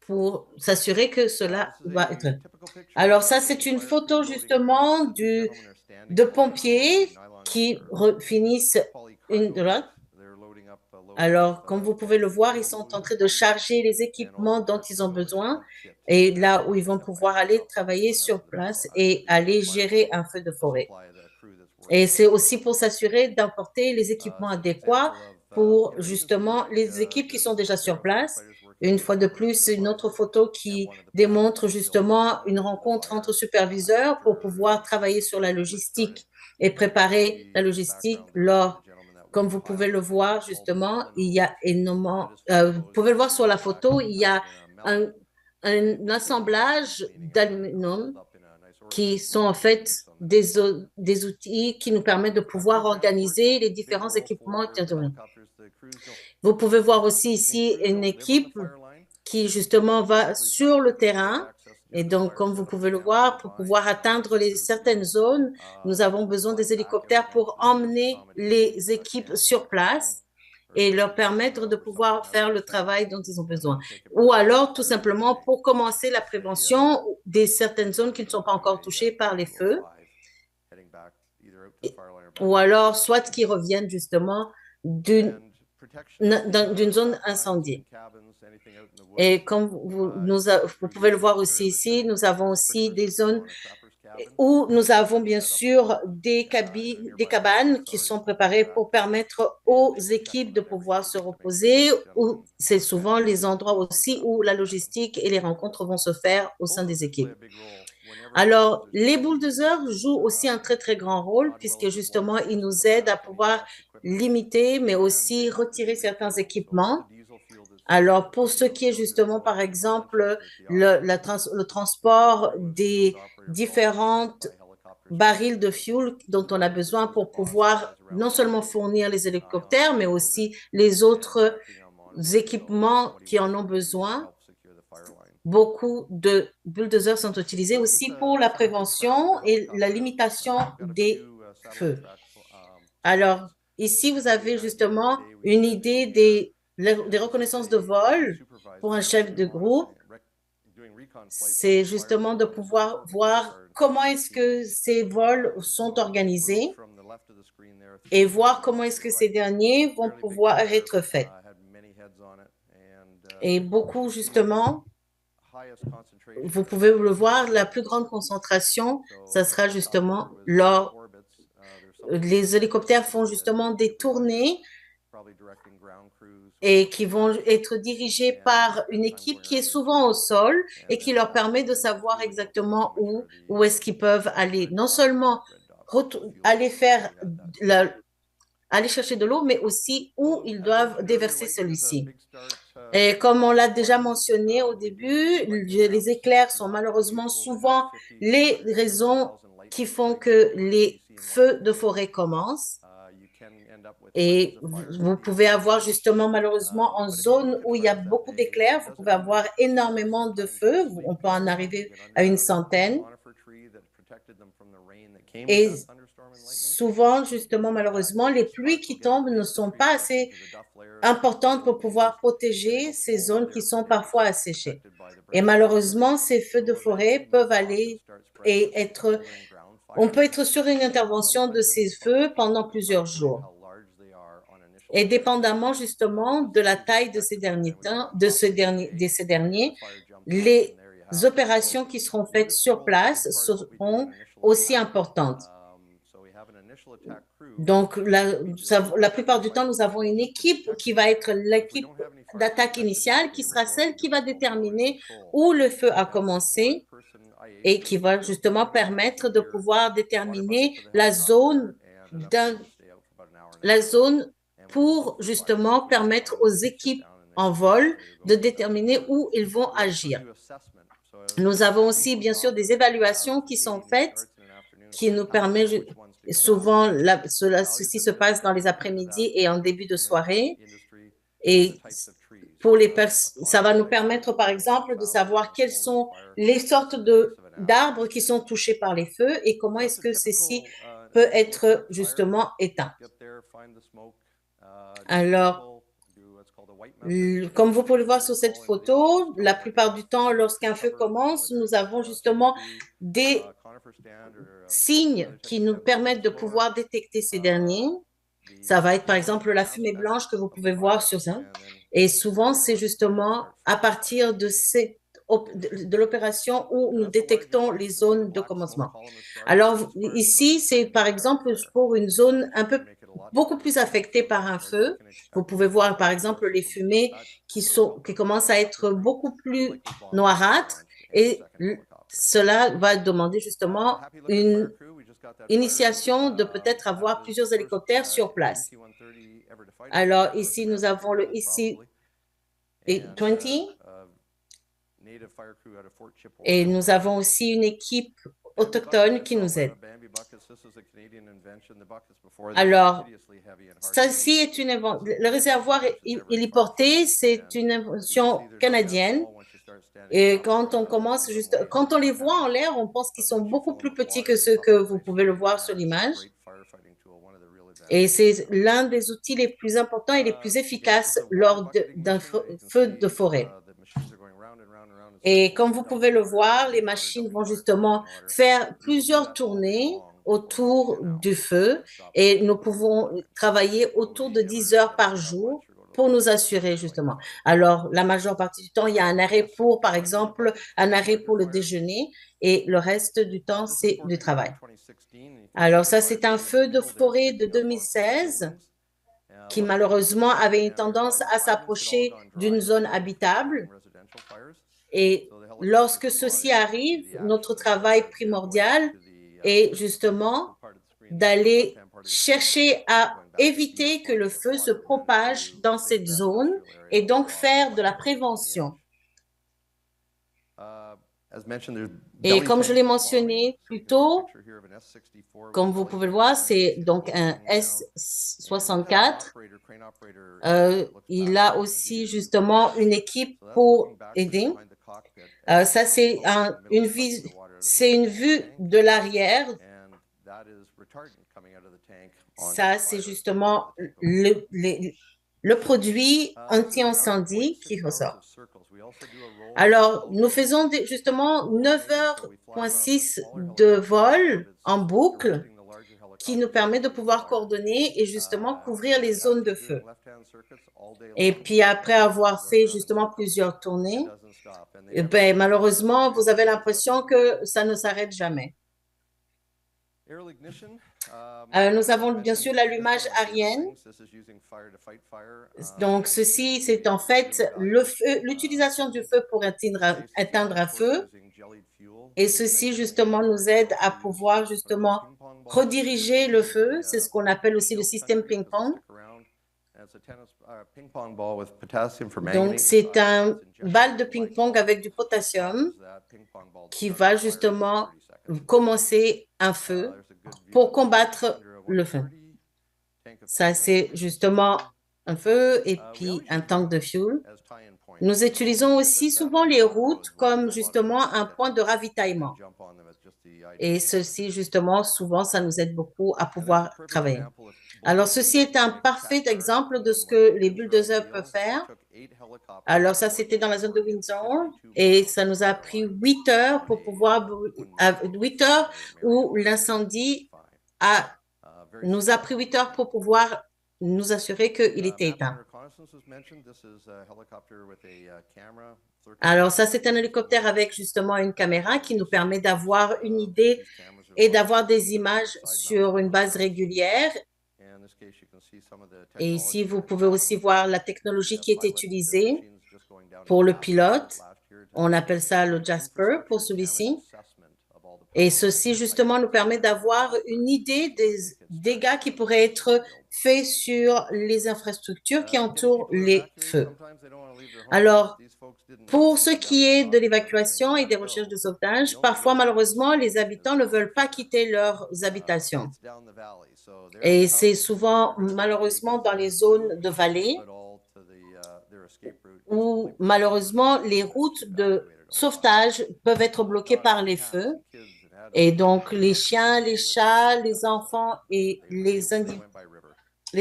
pour s'assurer que cela va être. Alors ça, c'est une photo justement de pompiers qui finissent une droite. Alors, comme vous pouvez le voir, ils sont en train de charger les équipements dont ils ont besoin et là où ils vont pouvoir aller travailler sur place et aller gérer un feu de forêt. Et c'est aussi pour s'assurer d'apporter les équipements adéquats pour justement les équipes qui sont déjà sur place. Une fois de plus, une autre photo qui démontre justement une rencontre entre superviseurs pour pouvoir travailler sur la logistique et préparer la logistique comme vous pouvez le voir, justement, il y a énormément, vous pouvez le voir sur la photo, il y a un assemblage d'aluminium qui sont en fait des outils qui nous permettent de pouvoir organiser les différents équipements. Vous pouvez voir aussi ici une équipe qui justement va sur le terrain. Et donc, comme vous pouvez le voir, pour pouvoir atteindre certaines zones, nous avons besoin des hélicoptères pour emmener les équipes sur place et leur permettre de pouvoir faire le travail dont ils ont besoin. Ou alors, tout simplement, pour commencer la prévention des certaines zones qui ne sont pas encore touchées par les feux. Ou alors, soit qui reviennent justement d'une zone incendiée. Et comme vous pouvez le voir aussi ici, nous avons aussi des zones où nous avons bien sûr des cabanes qui sont préparées pour permettre aux équipes de pouvoir se reposer. C'est souvent les endroits aussi où la logistique et les rencontres vont se faire au sein des équipes. Alors, les bulldozers jouent aussi un très, très grand rôle puisque justement, ils nous aident à pouvoir limiter, mais aussi retirer certains équipements. Alors, pour ce qui est justement, par exemple, le transport des différentes barils de fuel dont on a besoin pour pouvoir non seulement fournir les hélicoptères, mais aussi les autres équipements qui en ont besoin. beaucoup de bulldozers sont utilisés aussi pour la prévention et la limitation des feux. Alors, ici, vous avez justement une idée des reconnaissances de vol pour un chef de groupe. C'est justement de pouvoir voir comment est-ce que ces vols sont organisés et voir comment est-ce que ces derniers vont pouvoir être faits. Et beaucoup, justement, vous pouvez le voir, la plus grande concentration, ça sera justement lors, les hélicoptères font justement des tournées et qui vont être dirigés par une équipe qui est souvent au sol et qui leur permet de savoir exactement où est-ce qu'ils peuvent aller. Non seulement aller aller chercher de l'eau, mais aussi où ils doivent déverser celui-ci. Et comme on l'a déjà mentionné au début, les éclairs sont malheureusement souvent les raisons qui font que les feux de forêt commencent. Et vous pouvez avoir justement, malheureusement, en zone où il y a beaucoup d'éclairs, vous pouvez avoir énormément de feux. On peut en arriver à une centaine. Et souvent, justement, malheureusement, les pluies qui tombent ne sont pas assez importantes pour pouvoir protéger ces zones qui sont parfois asséchées. Et malheureusement, ces feux de forêt peuvent aller et on peut être sur une intervention de ces feux pendant plusieurs jours. Et dépendamment justement de la taille de ces derniers, les opérations qui seront faites sur place seront aussi importantes. Donc, la plupart du temps, nous avons une équipe qui va être l'équipe d'attaque initiale, qui sera celle qui va déterminer où le feu a commencé et qui va justement permettre de pouvoir déterminer la zone pour justement permettre aux équipes en vol de déterminer où ils vont agir. Nous avons aussi, bien sûr, des évaluations qui sont faites, qui nous permettent souvent, ceci se passe dans les après-midi et en début de soirée. Et ça va nous permettre, par exemple, de savoir quelles sont les sortes d'arbres qui sont touchés par les feux et comment est-ce que ceci peut être justement éteint. Alors, comme vous pouvez le voir sur cette photo, la plupart du temps, lorsqu'un feu commence, nous avons justement des signes qui nous permettent de pouvoir détecter ces derniers. Ça va être par exemple la fumée blanche que vous pouvez voir sur ça. Et souvent, c'est justement à partir de l'opération où nous détectons les zones de commencement. Alors ici, c'est par exemple pour une zone beaucoup plus affectée par un feu. Vous pouvez voir par exemple les fumées qui commencent à être beaucoup plus noirâtres et cela va demander justement une initiation de peut-être avoir plusieurs hélicoptères sur place. Alors ici, nous avons le EC-20 et nous avons aussi une équipe autochtone qui nous aide. Alors, ceci est le réservoir héliporté, c'est une invention canadienne. Et quand on les voit en l'air, on pense qu'ils sont beaucoup plus petits que ceux que vous pouvez le voir sur l'image. Et c'est l'un des outils les plus importants et les plus efficaces lors d'un feu de forêt. Et comme vous pouvez le voir, les machines vont justement faire plusieurs tournées autour du feu et nous pouvons travailler autour de 10 heures par jour pour nous assurer justement. Alors, la majeure partie du temps, il y a un arrêt par exemple, un arrêt pour le déjeuner et le reste du temps, c'est du travail. Alors, ça, c'est un feu de forêt de 2016 qui malheureusement avait une tendance à s'approcher d'une zone habitable. Et lorsque ceci arrive, notre travail primordial est justement d'aller chercher à éviter que le feu se propage dans cette zone et donc faire de la prévention. Et comme je l'ai mentionné plus tôt, comme vous pouvez le voir, c'est donc un S-64. Il a aussi justement une équipe pour aider. Ça, c'est une vue de l'arrière. Ça, c'est justement le produit anti-incendie qui ressort. Alors, nous faisons justement 9h6 de vol en boucle qui nous permet de pouvoir coordonner et justement couvrir les zones de feu. Et puis après avoir fait justement plusieurs tournées, ben, malheureusement, vous avez l'impression que ça ne s'arrête jamais. Nous avons bien sûr l'allumage aérienne. Donc, ceci, c'est en fait l'utilisation du feu pour éteindre un feu. Et ceci, justement, nous aide à pouvoir justement rediriger le feu. C'est ce qu'on appelle aussi le système ping-pong. Donc, c'est un balle de ping-pong avec du potassium qui va justement commencer un feu pour combattre le feu. Ça, c'est justement un feu et puis un tank de fuel. Nous utilisons aussi souvent les routes comme justement un point de ravitaillement. Et ceci, justement, souvent, ça nous aide beaucoup à pouvoir travailler. Alors, ceci est un parfait exemple de ce que les bulldozers peuvent faire. Alors, ça, c'était dans la zone de Windsor et ça nous a pris 8 heures pour pouvoir, 8 heures où l'incendie nous a pris 8 heures pour pouvoir nous assurer qu'il était éteint. Alors, ça, c'est un hélicoptère avec justement une caméra qui nous permet d'avoir une idée et d'avoir des images sur une base régulière. Et ici, vous pouvez aussi voir la technologie qui est utilisée pour le pilote. On appelle ça le Jasper pour celui-ci. Et ceci, justement, nous permet d'avoir une idée des dégâts qui pourraient être faits sur les infrastructures qui entourent les feux. Alors, pour ce qui est de l'évacuation et des recherches de sauvetage, parfois, malheureusement, les habitants ne veulent pas quitter leurs habitations. Et c'est souvent, malheureusement, dans les zones de vallée où, malheureusement, les routes de sauvetage peuvent être bloquées par les feux. Et donc, les chiens, les chats, les enfants et les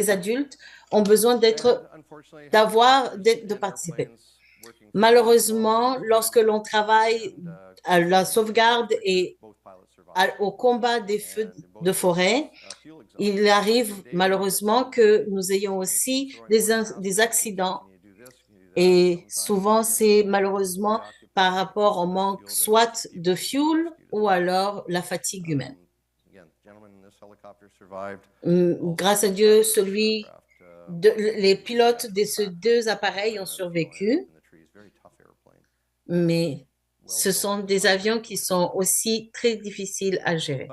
adultes ont besoin de participer. Malheureusement, lorsque l'on travaille à la sauvegarde et au combat des feux de forêt, il arrive malheureusement que nous ayons aussi des accidents. Et souvent, c'est malheureusement par rapport au manque soit de fuel ou alors la fatigue humaine. Grâce à Dieu, les pilotes de ces deux appareils ont survécu, mais ce sont des avions qui sont aussi très difficiles à gérer.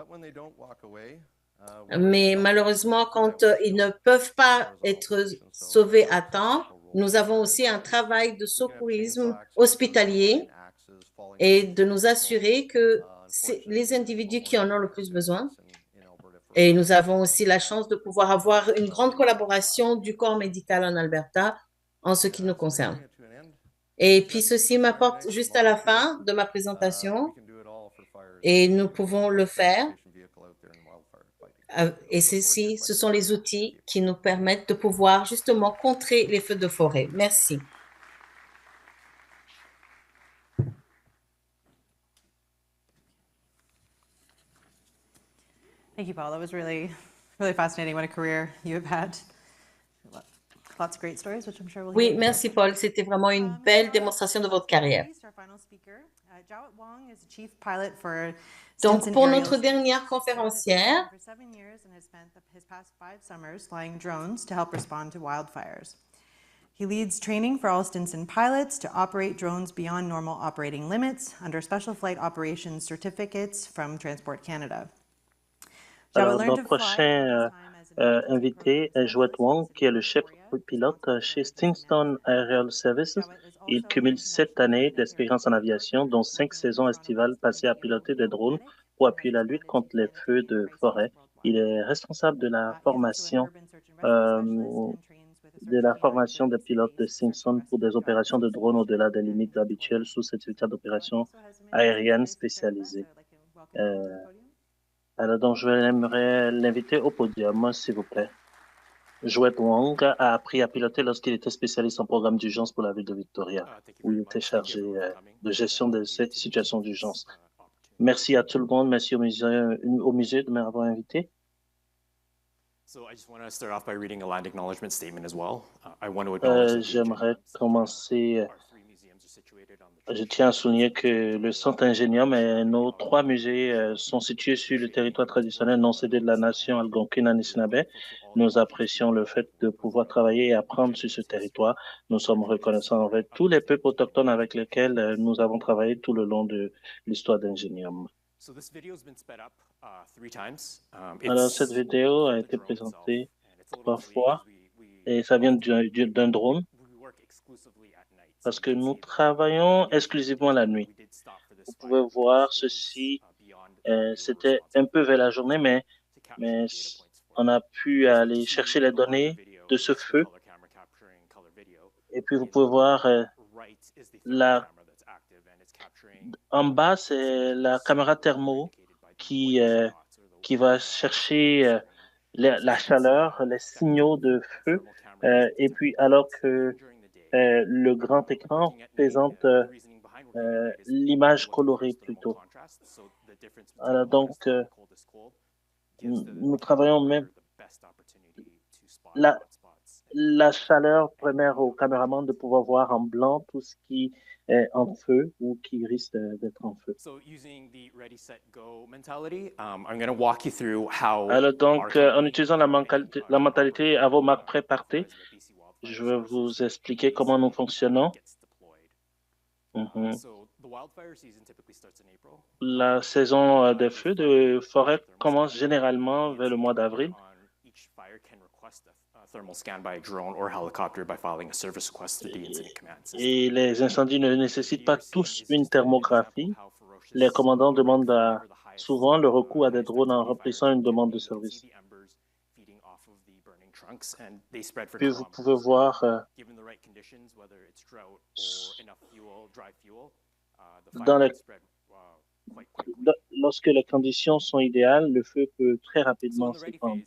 Mais malheureusement, quand ils ne peuvent pas être sauvés à temps, nous avons aussi un travail de secourisme hospitalier et de nous assurer que c'est les individus qui en ont le plus besoin. Et nous avons aussi la chance de pouvoir avoir une grande collaboration du corps médical en Alberta en ce qui nous concerne. Et puis ceci m'apporte juste à la fin de ma présentation et nous pouvons le faire. Et ce sont les outils qui nous permettent de pouvoir justement contrer les feux de forêt. Merci. Thank you, Paul. That was really, really fascinating. What a career you have had. Lots of great stories, which I'm sure we'll hear. Oui, merci Paul. C'était vraiment une belle démonstration de votre carrière. Donc, pour notre dernière conférencière, he leads training for all Stinson pilots to operate drones beyond normal operating limits under special flight operations certificates from Transport Canada. Alors, notre prochain invité est Joët Wong, qui est le chef pilote chez Stinson Aerial Services. Il cumule 7 années d'expérience en aviation, dont 5 saisons estivales passées à piloter des drones pour appuyer la lutte contre les feux de forêt. Il est responsable de la formation de la formation des pilotes de Simpson pour des opérations de drones au-delà des limites habituelles sous certificat d'opération aérienne spécialisée. Alors donc, j'aimerais l'inviter au podium, s'il vous plaît. Jouet Wong a appris à piloter lorsqu'il était spécialiste en programme d'urgence pour la ville de Victoria, où il était chargé de gestion de cette situation d'urgence. Merci à tout le monde, merci au musée de m'avoir invité. J'aimerais commencer. Je tiens à souligner que le Centre Ingénium et nos 3 musées sont situés sur le territoire traditionnel non cédé de la nation Algonquin-Anishinaabe. Nous apprécions le fait de pouvoir travailler et apprendre sur ce territoire. Nous sommes reconnaissants envers tous les peuples autochtones avec lesquels nous avons travaillé tout le long de l'histoire d'Ingénium. Alors, cette vidéo a été présentée 3 fois et ça vient d'un drone parce que nous travaillons exclusivement la nuit. Vous pouvez voir ceci, c'était un peu vers la journée, mais on a pu aller chercher les données de ce feu. Et puis, vous pouvez voir en bas, c'est la caméra thermo qui va chercher la chaleur, les signaux de feu. Et puis, alors que le grand écran présente l'image colorée plutôt. Alors donc, nous travaillons même la chaleur permet au caméraman de pouvoir voir en blanc tout ce qui est en feu ou qui risque d'être en feu. Alors donc, en utilisant la mentalité à vos marques prêts, partez, je vais vous expliquer comment nous fonctionnons. La saison des feux de forêt commence généralement vers le mois d'avril. Et les incendies ne nécessitent pas tous une thermographie. Les commandants demandent souvent le recours à des drones en remplissant une demande de service. Puis vous pouvez voir lorsque les conditions sont idéales, le feu peut très rapidement s'étendre.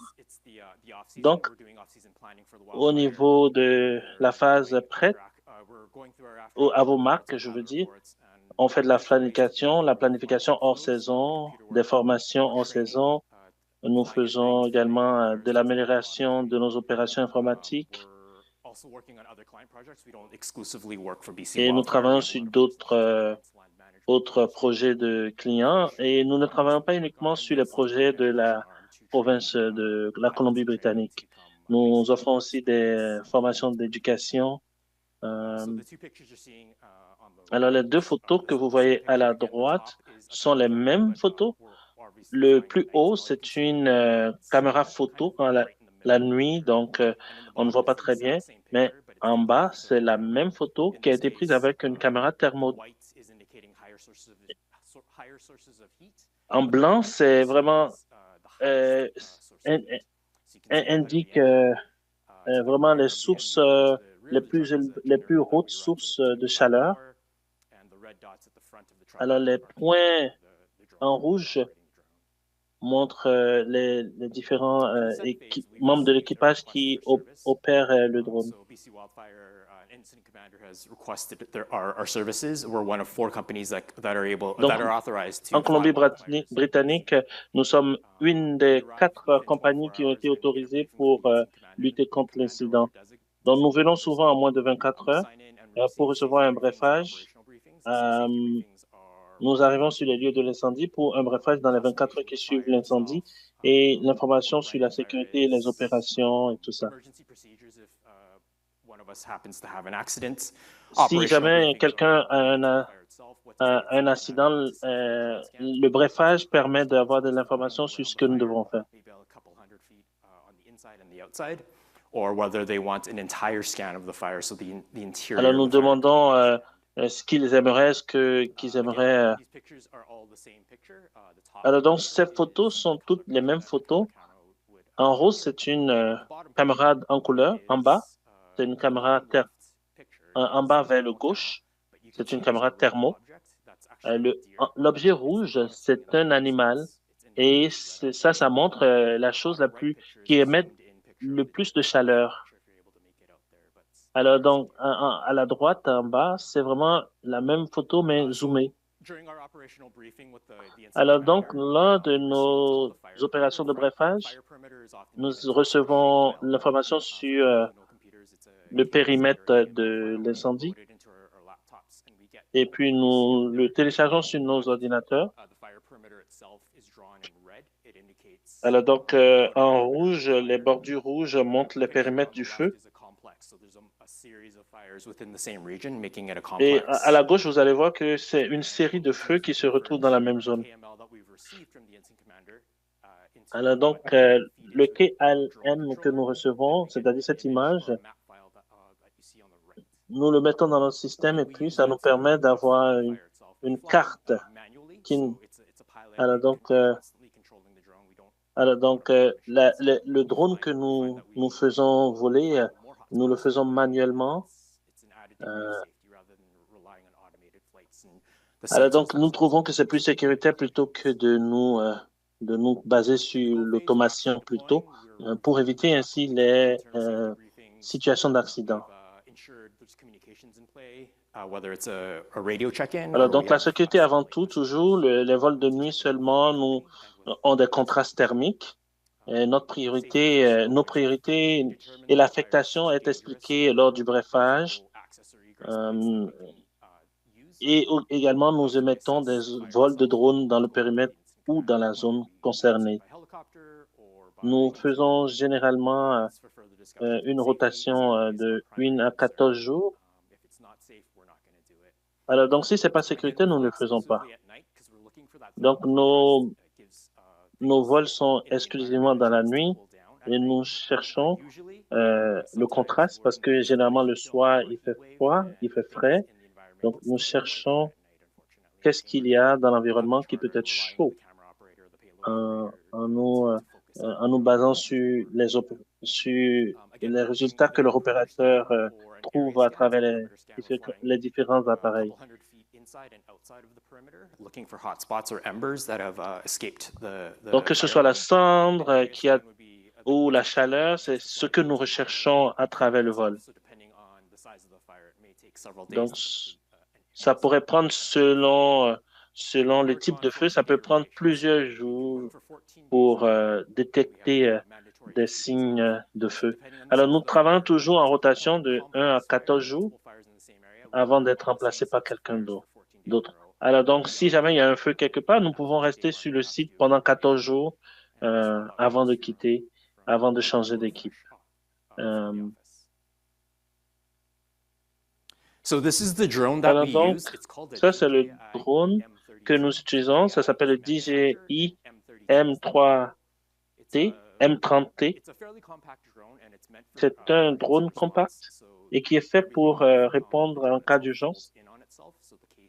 Donc, au niveau de la phase prête, à vos marques, je veux dire, on fait de la planification hors saison, des formations hors saison. Nous faisons également de l'amélioration de nos opérations informatiques. Et nous travaillons sur d'autres projets de clients et nous ne travaillons pas uniquement sur les projets de la province de la Colombie-Britannique. Nous offrons aussi des formations d'éducation. Alors, les 2 photos que vous voyez à la droite sont les mêmes photos. Le plus haut, c'est une caméra photo la nuit, donc on ne voit pas très bien, mais en bas, c'est la même photo qui a été prise avec une caméra thermo. En blanc, c'est vraiment indique vraiment les sources, les plus hautes sources de chaleur. Alors, les points en rouge montrent les différents membres de l'équipage qui opèrent le drone. Donc, en Colombie-Britannique, nous sommes une des 4 compagnies qui ont été autorisées pour lutter contre l'incident. Donc, nous venons souvent en moins de 24 heures pour recevoir un brefage. Nous arrivons sur les lieux de l'incendie pour un brefage dans les 24 heures qui suivent l'incendie et l'information sur la sécurité, les opérations et tout ça. Si jamais quelqu'un a un accident, le brefage permet d'avoir de l'information sur ce que nous devons faire. Alors, nous demandons ce qu'ils aimeraient, qu'ils aimeraient. Alors, donc, ces photos sont toutes les mêmes photos. En rose, c'est une caméra en couleur. En bas, c'est une caméra en bas vers le gauche, c'est une caméra thermo. L'objet rouge, c'est un animal et ça montre la chose qui émet le plus de chaleur. Alors donc, à la droite, en bas, c'est vraiment la même photo, mais zoomée. Alors donc, lors de nos opérations de brefage, nous recevons l'information sur le périmètre de l'incendie et puis nous le téléchargeons sur nos ordinateurs. Alors donc, en rouge, les bordures rouges montrent le périmètre du feu. Et à la gauche, vous allez voir que c'est une série de feux qui se retrouvent dans la même zone. Alors donc, le KLM que nous recevons, c'est-à-dire cette image, nous le mettons dans notre système et puis ça nous permet d'avoir une carte. Alors donc, le drone que nous faisons voler, nous le faisons manuellement. Alors donc, nous trouvons que c'est plus sécuritaire plutôt que de nous baser sur l'automation plutôt, pour éviter ainsi les situations d'accident. Alors donc, la sécurité avant tout, toujours, les vols de nuit seulement nous ont des contrastes thermiques. Et nos priorités et l'affectation est expliquée lors du brefage. Et également, nous émettons des vols de drones dans le périmètre ou dans la zone concernée. Nous faisons généralement une rotation de 1 à 14 jours. Alors, donc, si ce n'est pas sécuritaire, nous ne le faisons pas. Donc, nos vols sont exclusivement dans la nuit et nous cherchons le contraste parce que généralement, le soir, il fait froid, il fait frais. Donc, nous cherchons qu'est-ce qu'il y a dans l'environnement qui peut être chaud en nous basant sur les résultats que leur opérateur trouve à travers les différents appareils. Donc, que ce soit la cendre ou la chaleur, c'est ce que nous recherchons à travers le vol. Donc, ça pourrait prendre selon le type de feu, ça peut prendre plusieurs jours pour détecter des signes de feu. Alors, nous travaillons toujours en rotation de 1 à 14 jours avant d'être remplacé par quelqu'un d'autre. Alors, donc, si jamais il y a un feu quelque part, nous pouvons rester sur le site pendant 14 jours avant de quitter, avant de changer d'équipe. Alors donc, ça c'est le drone que nous utilisons. Ça s'appelle le DJI M30T. C'est un drone compact et qui est fait pour répondre en cas d'urgence.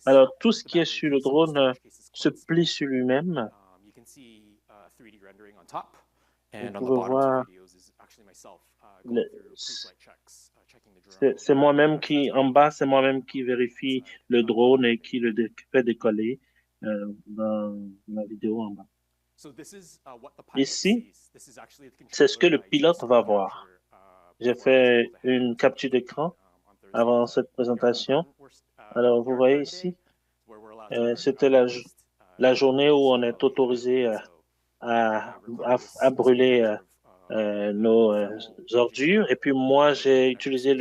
Alors, tout ce qui est sur le drone se plie sur lui-même. Vous pouvez voir, c'est moi-même en bas, c'est moi-même qui vérifie le drone et qui le fait décoller dans la vidéo en bas. Ici, c'est ce que le pilote va voir. J'ai fait une capture d'écran avant cette présentation. Alors, vous voyez ici, c'était la journée où on est autorisé à brûler nos ordures. Et puis, moi, j'ai utilisé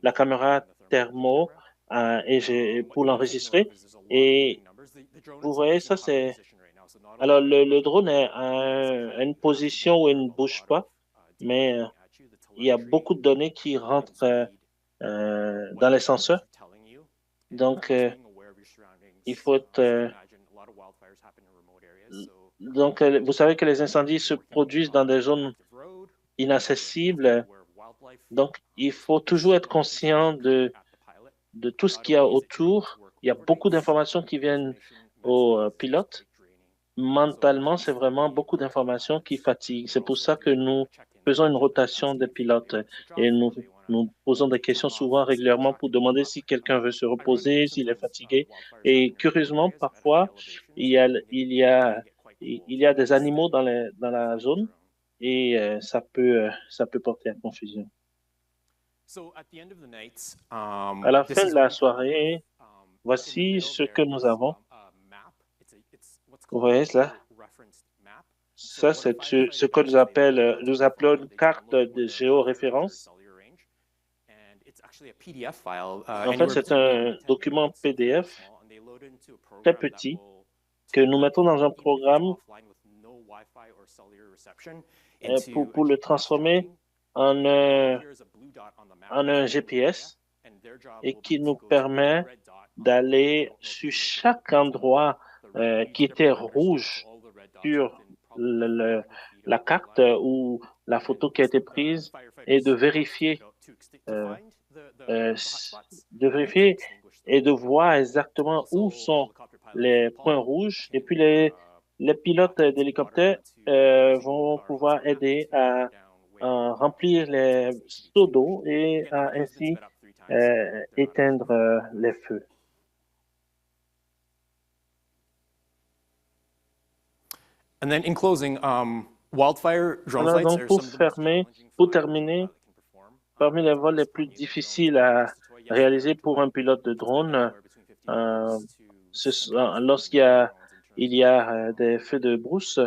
la caméra thermo pour l'enregistrer. Et vous voyez, ça, c'est... Alors, le drone est à une position où il ne bouge pas, mais il y a beaucoup de données qui rentrent dans les senseurs. Donc, il faut être... Donc, vous savez que les incendies se produisent dans des zones inaccessibles. Donc, il faut toujours être conscient de tout ce qu'il y a autour. Il y a beaucoup d'informations qui viennent au pilote. Mentalement, c'est vraiment beaucoup d'informations qui fatiguent. C'est pour ça que nous faisons une rotation des pilotes et nous nous posons des questions souvent régulièrement pour demander si quelqu'un veut se reposer, s'il est fatigué. Et curieusement, parfois, il y a des animaux dans la zone et ça peut porter à confusion. À la fin de la soirée, voici ce que nous avons. Vous voyez cela? Ça, c'est ce que nous appelons une carte de géoréférence. En fait, c'est un document PDF très petit que nous mettons dans un programme pour le transformer en un GPS et qui nous permet d'aller sur chaque endroit qui était rouge sur la carte ou la photo qui a été prise et de vérifier et de voir exactement où sont les points rouges. Et puis les pilotes d'hélicoptères vont pouvoir aider à remplir les seaux d'eau et à ainsi éteindre les feux. And then in closing, wildfire drone Alors, flights donc, are pour some of the most terminer, parmi les vols les plus difficiles à réaliser pour un pilote de drone, lorsqu'il y a des feux de brousse,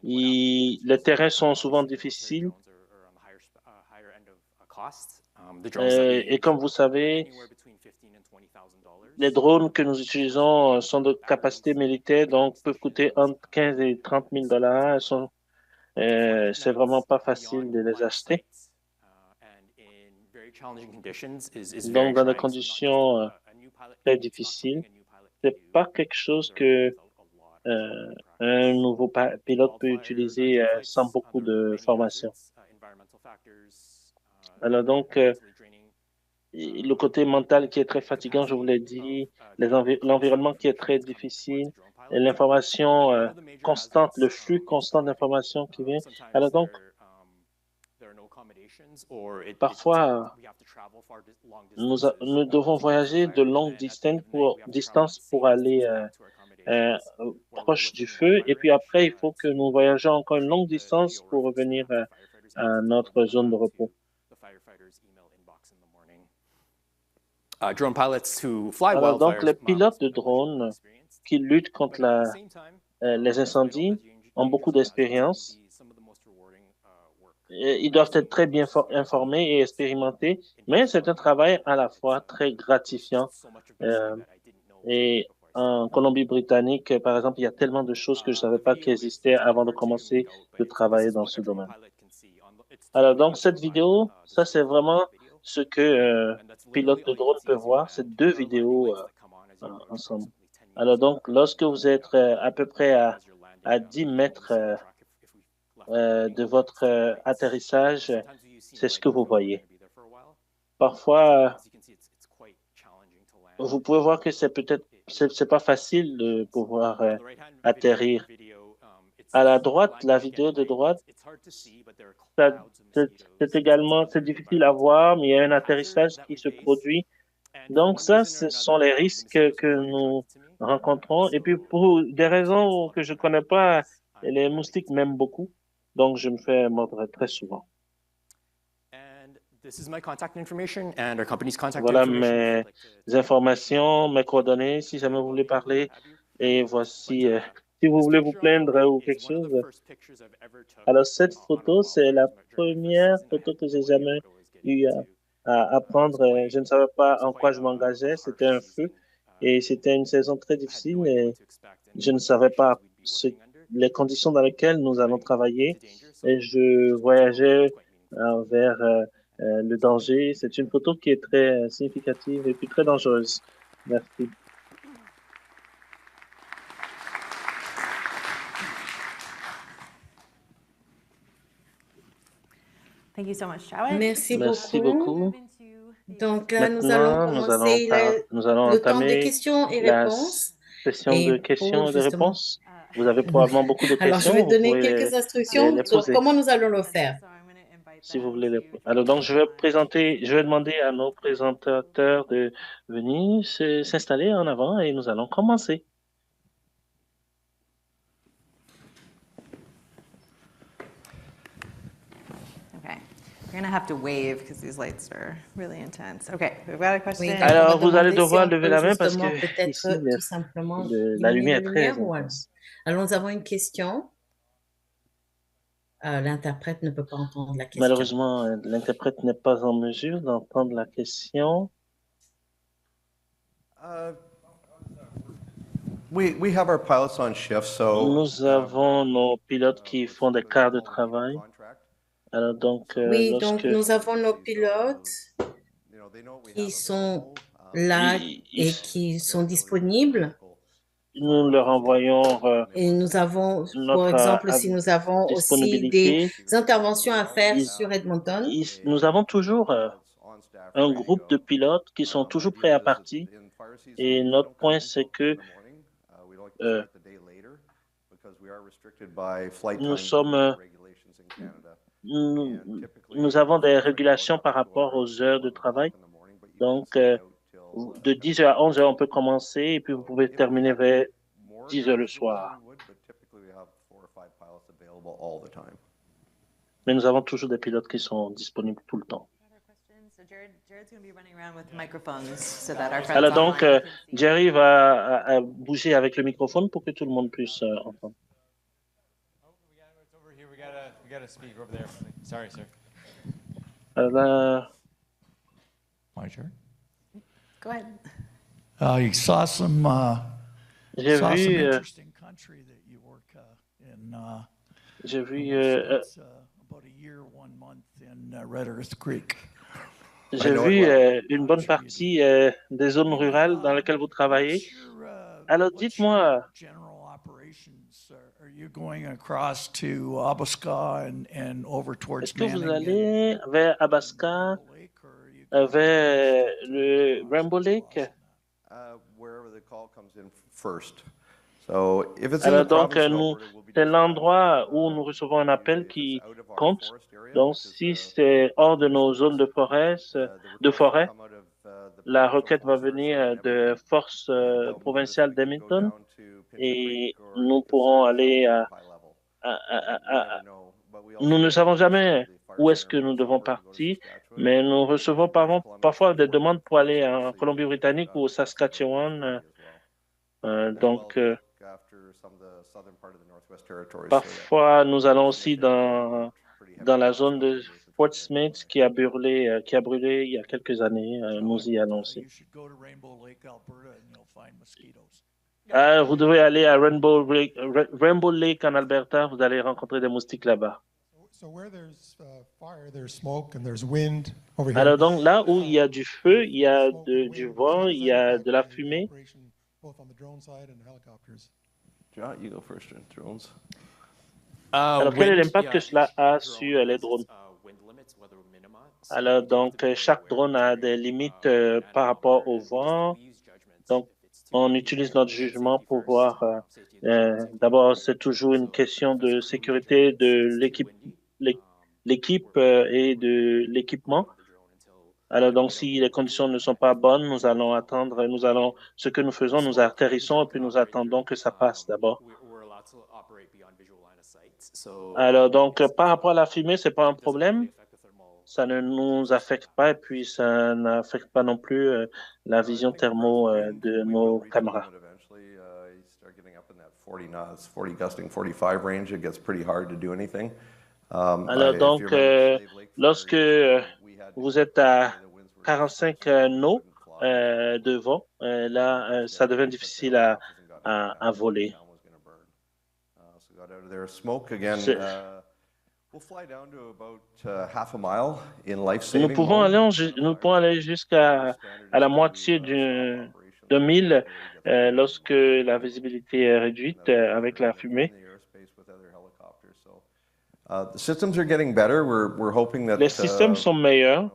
les terrains sont souvent difficiles. Et comme vous savez, les drones que nous utilisons sont de capacité militaire, donc peuvent coûter entre 15 et 30 000 dollars. C'est vraiment pas facile de les acheter. Donc, dans des conditions très difficiles, c'est pas quelque chose que un nouveau pilote peut utiliser sans beaucoup de formation. Alors donc, le côté mental qui est très fatigant, je vous l'ai dit, l'environnement qui est très difficile, et l'information constante, le flux constant d'informations qui vient. Alors donc, parfois, nous devons voyager de longues distances pour aller proche du feu, et puis après, il faut que nous voyageons encore une longue distance pour revenir à notre zone de repos. Alors donc, les pilotes de drones qui luttent contre les incendies ont beaucoup d'expérience. Ils doivent être très bien informés et expérimentés, mais c'est un travail à la fois très gratifiant. Et en Colombie-Britannique, par exemple, il y a tellement de choses que je ne savais pas qui existaient avant de commencer de travailler dans ce domaine. Alors donc, cette vidéo, ça c'est vraiment ce que pilote de drone peut voir, c'est deux vidéos ensemble. Alors donc, lorsque vous êtes à peu près à 10 mètres de votre atterrissage, c'est ce que vous voyez. Parfois, vous pouvez voir que c'est pas facile de pouvoir atterrir. À la droite, la vidéo de droite, c'est difficile à voir, mais il y a un atterrissage qui se produit. Donc ça, ce sont les risques que nous rencontrons. Et puis pour des raisons que je connais pas, les moustiques m'aiment beaucoup, donc je me fais mordre très souvent. Voilà mes informations, mes coordonnées, si jamais vous voulez parler. Et voici, si vous voulez vous plaindre ou quelque chose. Alors, cette photo, c'est la première photo que j'ai jamais eu à prendre. Je ne savais pas en quoi je m'engageais. C'était un feu et c'était une saison très difficile et je ne savais pas les conditions dans lesquelles nous allons travailler. Et je voyageais vers le danger. C'est une photo qui est très significative et puis très dangereuse. Merci. Thank you so much, Jawed. Merci Merci beaucoup. beaucoup. Donc là, nous Maintenant, allons commencer nous allons le temps des entamer questions et la réponses. session Et de questions pour et de justement- réponses. Vous avez probablement beaucoup de questions. Alors, je vais vous donner pouvez quelques instructions les sur poser. comment nous allons le faire. si vous voulez. Alors, donc, je vais demander à nos présentateurs de venir s'installer en avant et nous allons commencer. Okay. You're going to have to wave because these lights are really intense. Okay, we've got a question. Oui, donc Alors, on va vous allez demander si devoir on lever peut la main parce justement que peut-être ici, tout simplement la diminuer lumière la est très lumière ou intense. alors nous avons une question. L'interprète ne peut pas entendre la question. Malheureusement, l'interprète n'est pas en mesure d'entendre la question. We have our pilots on shift, so. Nous avons nos pilotes qui font des quarts de travail. Alors donc, Oui, lorsque donc nous avons nos pilotes qui sont là et qui sont disponibles. nous leur envoyons Et nous avons, pour notre exemple, si nous avons aussi des disponibilité, interventions à faire sur Edmonton, nous avons toujours un groupe de pilotes qui sont toujours prêts à partir. Et notre point, c'est que nous avons des régulations par rapport aux heures de travail. Donc, de 10 heures à 11 heures, on peut commencer et puis vous pouvez terminer vers 10 heures le soir. Mais nous avons toujours des pilotes qui sont disponibles tout le temps. Alors donc, Jerry va bouger avec le microphone pour que tout le monde puisse entendre. My turn. Go ahead. You saw some J'ai vu, interesting country that you work in. j'ai vu, It's about a year, 1 month in Red Earth Creek. j'ai vu une bonne partie des zones rurales dans lesquelles vous travaillez. Alors dites-moi, General operations, are you going across to Abasca and over towards est-ce que vous Manning allez vers Abasca, vers le Rainbow Lake? Wherever the call comes in first. So if it's in Alors the donc, province of nous, Alberta, it will be c'est different. l'endroit où nous recevons un appel qui compte. Donc, si c'est hors de nos zones de forêt, la requête va venir de force provinciale d'Hamilton et nous pourrons aller nous ne savons jamais où est-ce que nous devons partir, mais nous recevons parfois des demandes pour aller en Colombie-Britannique ou au Saskatchewan. Donc, parfois, nous allons aussi dans la zone de Fort Smith qui a brûlé il y a quelques années. Nous y allons aussi. You should go to Rainbow Lake, Alberta, and you'll find mosquitoes. Vous devez aller à Rainbow Lake en Alberta, vous allez rencontrer des moustiques là-bas. So where there's fire, there's smoke and there's wind over here. Alors donc là où il y a du feu, il y a du vent, il y a de la fumée. Both on the drone side and helicopters. John, you go first in drones. Alors quel est l'impact que cela a sur les drones? Alors donc chaque drone a des limites par rapport au vent. Donc on utilise notre jugement pour voir. D'abord c'est toujours une question de sécurité de l'équipe et de l'équipement. Alors donc, si les conditions ne sont pas bonnes, nous allons attendre, ce que nous faisons, nous atterrissons et puis nous attendons que ça passe d'abord. Alors donc, par rapport à la fumée, c'est pas un problème. Ça ne nous affecte pas et puis ça n'affecte pas non plus la vision thermo de nos caméras. 40 gusting 45 range, it gets pretty hard to do anything. Alors donc, lorsque vous êtes à 45 nœuds de vent, là, ça devient difficile à voler. Nous pouvons aller jusqu'à la moitié d'un mille lorsque la visibilité est réduite avec la fumée. Les systèmes sont meilleurs.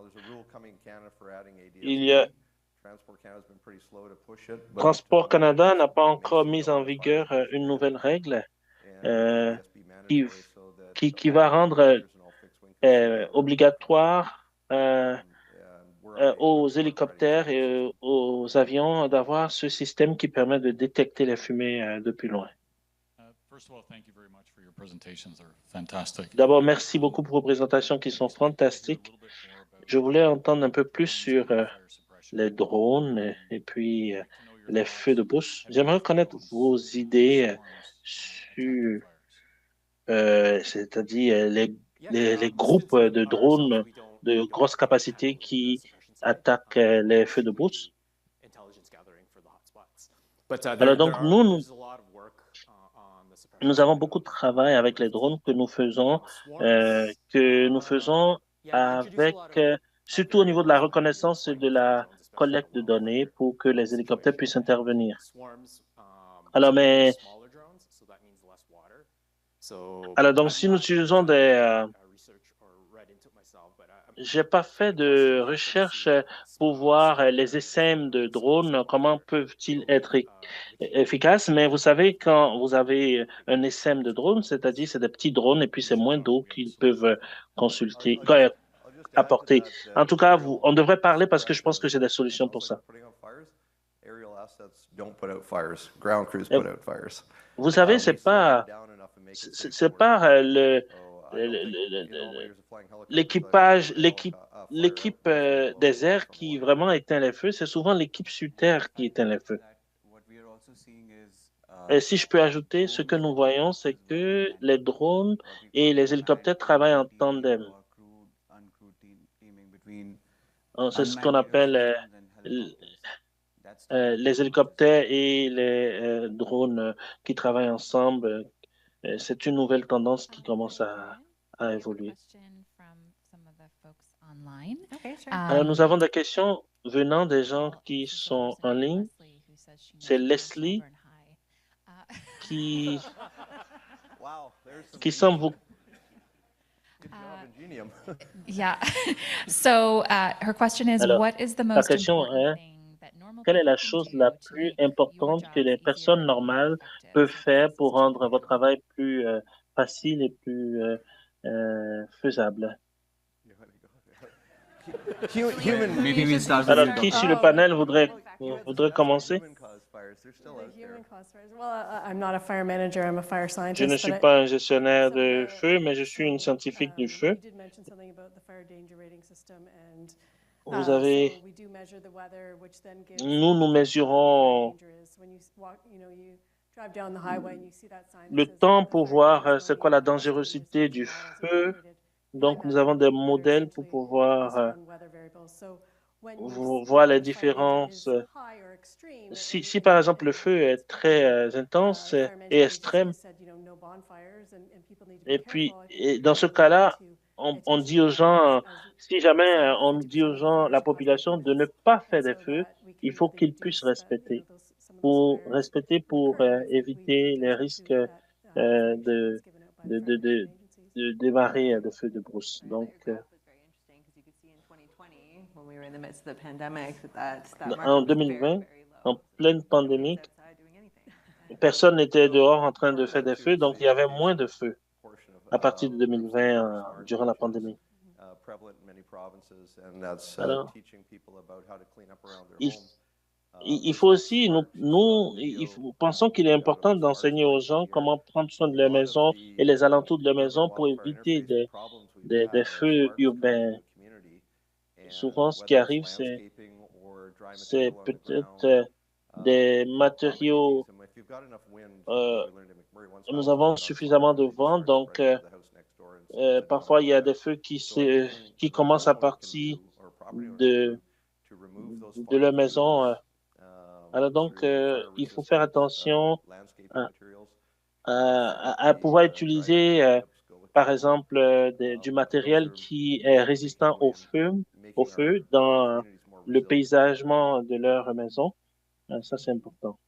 Transport Canada n'a pas encore mis en vigueur une nouvelle règle qui va rendre obligatoire aux hélicoptères et aux avions d'avoir ce système qui permet de détecter les fumées depuis loin. D'abord, merci beaucoup pour vos présentations qui sont fantastiques. Je voulais entendre un peu plus sur les drones et puis les feux de brousse. J'aimerais connaître vos idées sur, c'est-à-dire les groupes de drones de grosse capacité qui attaquent les feux de brousse. Alors donc, nous avons beaucoup de travail avec les drones que nous faisons avec, surtout au niveau de la reconnaissance et de la collecte de données pour que les hélicoptères puissent intervenir. Alors, donc, si nous utilisons j'ai pas fait de recherche pour voir les essaims de drones, comment peuvent-ils être efficaces, mais vous savez, quand vous avez un essaim de drone, c'est-à-dire c'est des petits drones et puis c'est moins d'eau qu'ils peuvent apporter. En tout cas, on devrait parler parce que je pense que j'ai des solutions pour ça. Vous savez, c'est pas l'équipe des airs qui vraiment éteint les feux, c'est souvent l'équipe sur terre qui éteint les feux. Et si je peux ajouter, ce que nous voyons, c'est que les drones et les hélicoptères travaillent en tandem. C'est ce qu'on appelle les hélicoptères et les drones qui travaillent ensemble. C'est une nouvelle tendance qui commence à évoluer. Alors, nous avons des questions venant des gens qui sont en ligne. C'est Leslie qui semble vous... Yeah. So her question is, Alors, what is the la most question important est, quelle est la chose la plus importante que les personnes normales peuvent faire pour rendre votre travail plus facile et plus faisable? Alors, qui sur le panel voudrait commencer? Je ne suis pas un gestionnaire de feu, mais je suis une scientifique du feu. Vous avez... Nous mesurons le temps pour voir c'est quoi la dangerosité du feu. Donc, nous avons des modèles pour pouvoir voir les différences. Si, par exemple, le feu est très intense et extrême, et puis dans ce cas-là, on dit aux gens, si jamais on dit aux gens, la population, de ne pas faire des feux, il faut qu'ils puissent respecter pour éviter les risques de démarrer de feux de brousse. Donc, en 2020, en pleine pandémie, personne n'était dehors en train de faire des feux, donc il y avait moins de feux à partir de 2020 durant la pandémie. Alors, il faut aussi, nous pensons qu'il est important d'enseigner aux gens comment prendre soin de leur maison et les alentours de leur maison pour éviter des feux urbains. Souvent, ce qui arrive, c'est peut-être des matériaux. Nous avons suffisamment de vent, donc parfois il y a des feux qui commencent à partir de leur maison. Alors donc, il faut faire attention à pouvoir utiliser, par exemple, du matériel qui est résistant au feu dans le paysagement de leur maison. Ça, c'est important.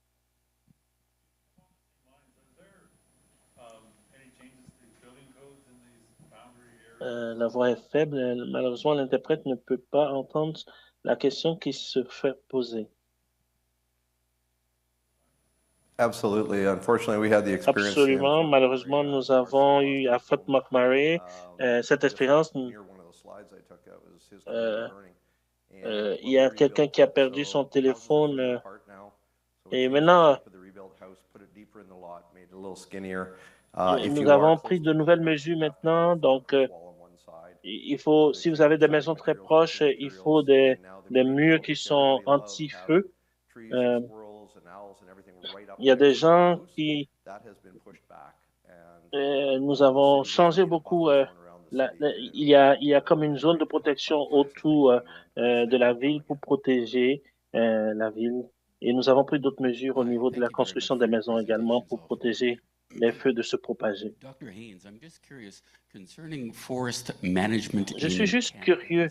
La voix est faible. Malheureusement, l'interprète ne peut pas entendre la question qui se fait poser. Absolutely. Unfortunately, we had the experience. Absolument. Malheureusement, nous avons eu à Fort McMurray cette expérience. Il y a quelqu'un qui a perdu son téléphone et maintenant, nous avons pris de nouvelles mesures maintenant. Donc, il faut, si vous avez des maisons très proches, il faut des murs qui sont anti-feu. Il y a des gens qui... nous avons changé beaucoup. Il y a comme une zone de protection autour de la ville pour protéger la ville. Et nous avons pris d'autres mesures au niveau de la construction des maisons également pour protéger les feux de se propager. Je suis juste curieux.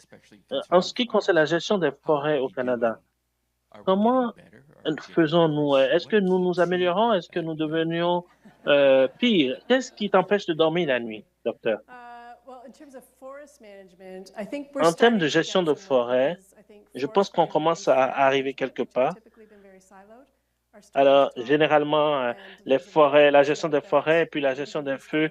En ce qui concerne la gestion des forêts au Canada, comment faisons-nous? Est-ce que nous nous améliorons? Est-ce que nous devenions pire? Qu'est-ce qui t'empêche de dormir la nuit, docteur? En termes de gestion de forêt, je pense qu'on commence à arriver quelque part. Alors, généralement, les forêts, la gestion des forêts et puis la gestion des feux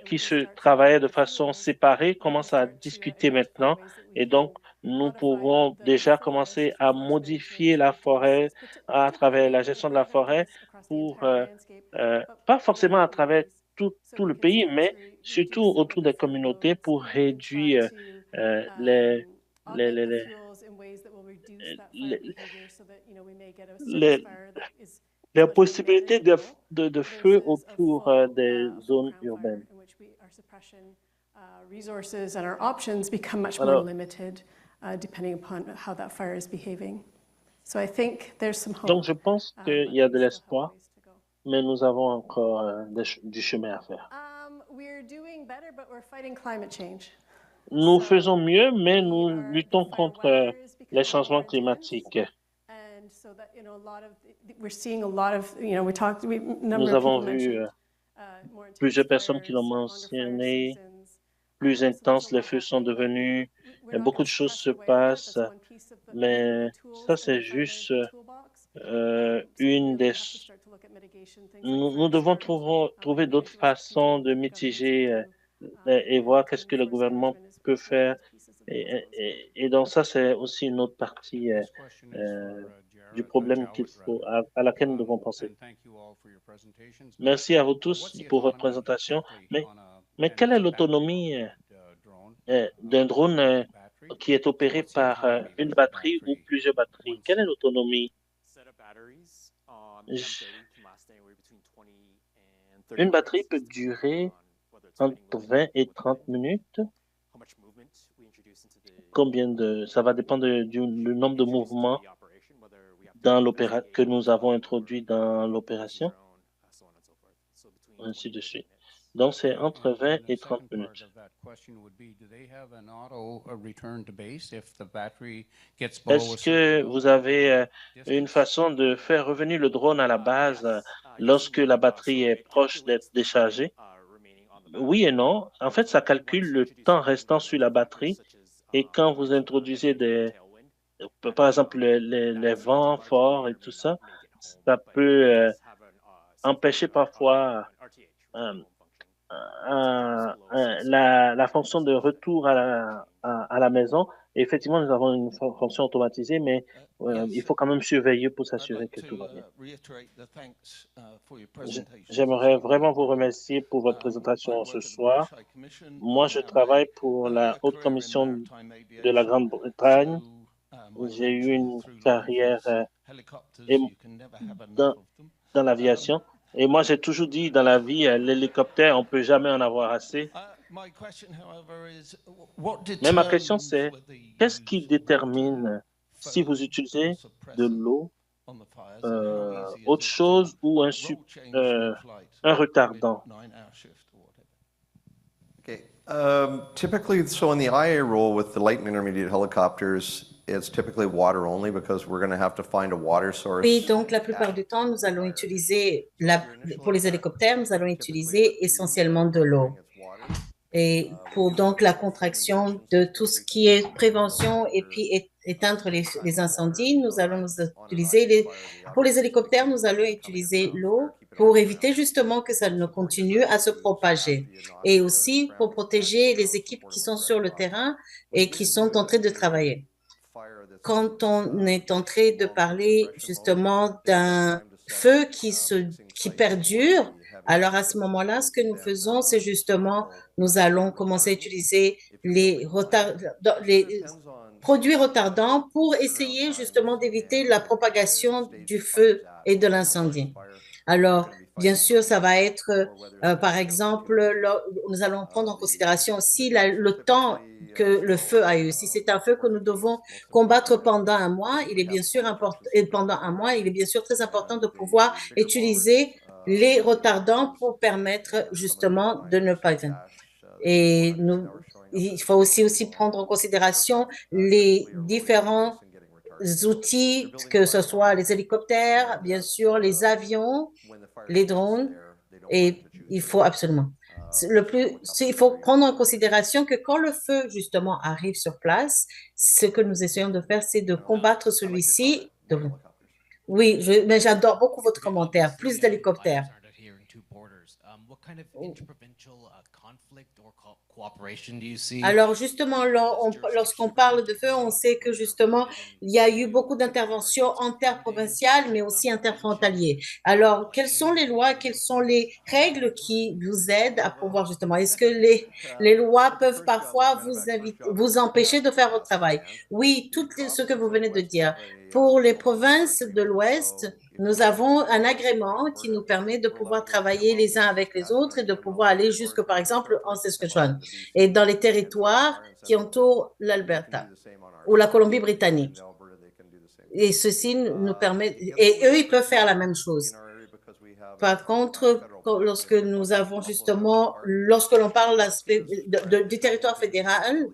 qui se travaillaient de façon séparée commencent à discuter maintenant. Et donc, nous pouvons déjà commencer à modifier la forêt à travers la gestion de la forêt pour, pas forcément à travers tout le pays, mais surtout autour des communautés pour réduire les possibilités de feu autour des zones urbaines. Resources and our options become much more limited depending upon how that fire is behaving. So I think there's some hope. Donc, je pense qu'il y a de l'espoir, mais nous avons encore du chemin à faire. We're doing better, but we're fighting climate change. Nous faisons mieux, mais nous luttons contre les changements climatiques. Nous avons vu plusieurs personnes qui l'ont mentionné. Plus intenses, les feux sont devenus, beaucoup de choses se passent, mais ça c'est juste une des... Nous devons trouver d'autres façons de mitiger et voir qu'est-ce que le gouvernement peut faire. Et donc ça, c'est aussi une autre partie du problème à laquelle nous devons penser. Merci à vous tous pour votre présentation. Mais quelle est l'autonomie d'un drone qui est opéré par une batterie ou plusieurs batteries? Quelle est l'autonomie? Une batterie peut durer entre 20 et 30 minutes. Ça va dépendre du nombre de mouvements que nous avons introduits dans l'opération, ainsi de suite. Donc, c'est entre 20 et 30 minutes. Est-ce que vous avez une façon de faire revenir le drone à la base lorsque la batterie est proche d'être déchargée? Oui et non. En fait, ça calcule le temps restant sur la batterie. Et quand vous introduisez par exemple, les vents forts et tout ça, ça peut empêcher parfois la fonction de retour à la maison. Et effectivement, nous avons une fonction automatisée, mais il faut quand même surveiller pour s'assurer que tout va bien. J'aimerais vraiment vous remercier pour votre présentation ce soir. Moi, je travaille pour la Haute Commission de la Grande-Bretagne. J'ai eu une carrière dans l'aviation. Et moi, j'ai toujours dit dans la vie, l'hélicoptère, on ne peut jamais en avoir assez. Mais ma question, c'est qu'est-ce qui détermine si vous utilisez de l'eau, autre chose ou un retardant? Okay. Typically, so in the IA role with the light and intermediate helicopters, it's typically water only because we're going to have to find a water source. Oui, donc la plupart du temps, nous allons utiliser, pour les hélicoptères, nous allons utiliser essentiellement de l'eau. et pour donc la contraction de tout ce qui est prévention et puis éteindre les incendies, nous allons utiliser pour les hélicoptères, nous allons utiliser l'eau pour éviter justement que ça ne continue à se propager et aussi pour protéger les équipes qui sont sur le terrain et qui sont en train de travailler. Quand on est en train de parler justement d'un feu qui perdure, alors à ce moment-là, ce que nous faisons, c'est justement, nous allons commencer à utiliser les produits retardants pour essayer justement d'éviter la propagation du feu et de l'incendie. Alors, bien sûr, ça va être, par exemple, nous allons prendre en considération aussi le temps que le feu a eu. Si c'est un feu que nous devons combattre pendant un mois, il est bien sûr très important de pouvoir utiliser les retardants pour permettre justement de ne pas éteindre. Et il faut aussi prendre en considération les différents outils, que ce soit les hélicoptères, bien sûr, les avions, les drones, et il faut absolument. Il faut prendre en considération que quand le feu, justement, arrive sur place, ce que nous essayons de faire, c'est de combattre celui-ci. Oui, mais j'adore beaucoup votre commentaire. Plus d'hélicoptères. Alors justement, lorsqu'on parle de feu, on sait que justement, il y a eu beaucoup d'interventions interprovinciales, mais aussi interfrontalières. Alors, quelles sont les lois, quelles sont les règles qui vous aident à pouvoir justement, est-ce que les lois peuvent parfois vous empêcher de faire votre travail? Oui, tout ce que vous venez de dire. Pour les provinces de l'Ouest, nous avons un agrément qui nous permet de pouvoir travailler les uns avec les autres et de pouvoir aller jusque, par exemple, en Saskatchewan et dans les territoires qui entourent l'Alberta ou la Colombie-Britannique. Et ceci nous permet, et eux, ils peuvent faire la même chose. Par contre, lorsque nous avons justement, lorsque l'on parle du territoire fédéral,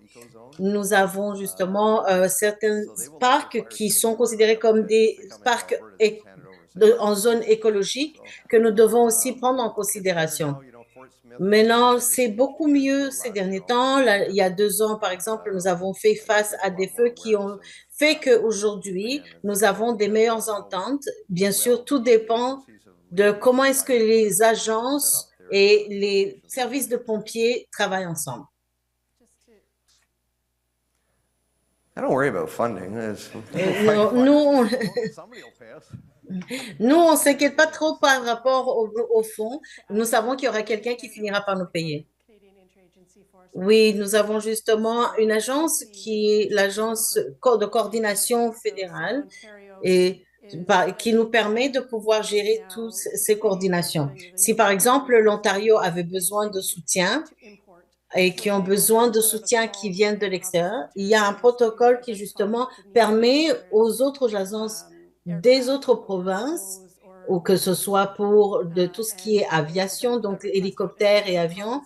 nous avons justement certains parcs qui sont considérés comme des parcs en zone écologique que nous devons aussi prendre en considération. Maintenant, c'est beaucoup mieux ces derniers temps. Là, il y a 2 ans, par exemple, nous avons fait face à des feux qui ont fait qu'aujourd'hui, nous avons des meilleures ententes. Bien sûr, tout dépend de comment est-ce que les agences et les services de pompiers travaillent ensemble. I don't worry about funding. Nous, on ne s'inquiète pas trop par rapport au fonds. Nous savons qu'il y aura quelqu'un qui finira par nous payer. Oui, nous avons justement une agence qui est l'agence de coordination fédérale et qui nous permet de pouvoir gérer toutes ces coordinations. Si par exemple l'Ontario avait besoin de soutien et qui ont besoin de soutien qui viennent de l'extérieur, il y a un protocole qui justement permet aux autres agences des autres provinces, ou que ce soit pour de tout ce qui est aviation, donc hélicoptères et avions,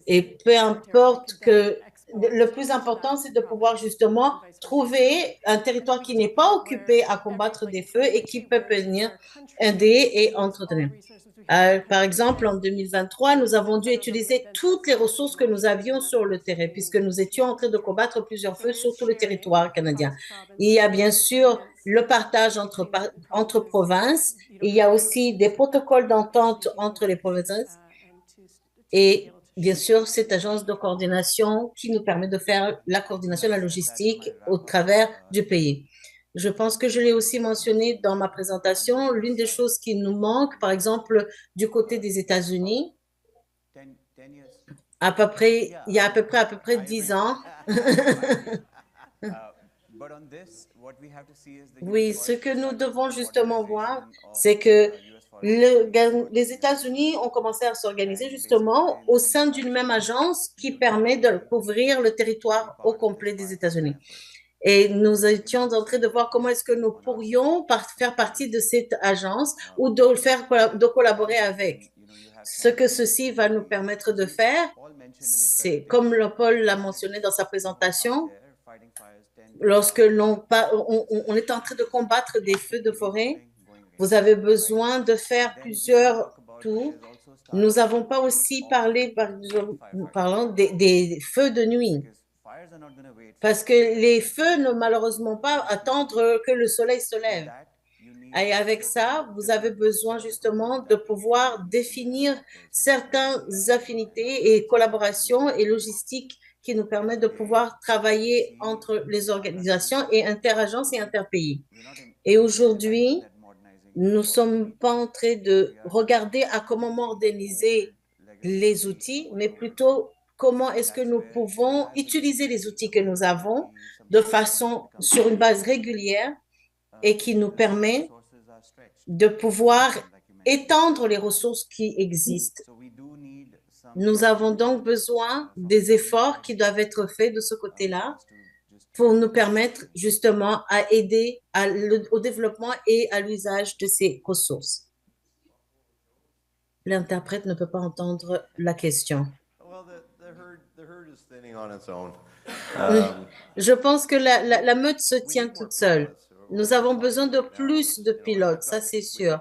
et peu importe que le plus important, c'est de pouvoir justement trouver un territoire qui n'est pas occupé à combattre des feux et qui peut venir aider et entretenir. Par exemple, en 2023, nous avons dû utiliser toutes les ressources que nous avions sur le terrain puisque nous étions en train de combattre plusieurs feux sur tout le territoire canadien. Il y a bien sûr le partage entre provinces. Il y a aussi des protocoles d'entente entre les provinces et bien sûr, cette agence de coordination qui nous permet de faire la coordination, la logistique au travers du pays. Je pense que je l'ai aussi mentionné dans ma présentation. L'une des choses qui nous manque, par exemple, du côté des États-Unis, il y a à peu près 10 ans. Oui, ce que nous devons justement voir, c'est que les États-Unis ont commencé à s'organiser justement au sein d'une même agence qui permet de couvrir le territoire au complet des États-Unis. Et nous étions en train de voir comment est-ce que nous pourrions faire partie de cette agence ou de collaborer avec. Ce que ceci va nous permettre de faire, c'est comme Paul l'a mentionné dans sa présentation, lorsque on est en train de combattre des feux de forêt, vous avez besoin de faire plusieurs tours Nous n'avons pas aussi parlé, parlant des feux de nuit. Parce que les feux ne malheureusement pas attendre que le soleil se lève. Et avec ça, vous avez besoin justement de pouvoir définir certaines affinités et collaborations et logistiques qui nous permettent de pouvoir travailler entre les organisations et interagences et interpays. Et aujourd'hui, nous ne sommes pas en train de regarder à comment moderniser les outils, mais plutôt comment est-ce que nous pouvons utiliser les outils que nous avons de façon sur une base régulière et qui nous permet de pouvoir étendre les ressources qui existent. Nous avons donc besoin des efforts qui doivent être faits de ce côté-là pour nous permettre justement à aider au développement et à l'usage de ces ressources. L'interprète ne peut pas entendre la question. Je pense que la meute se tient toute seule. Nous avons besoin de plus de pilotes, ça c'est sûr.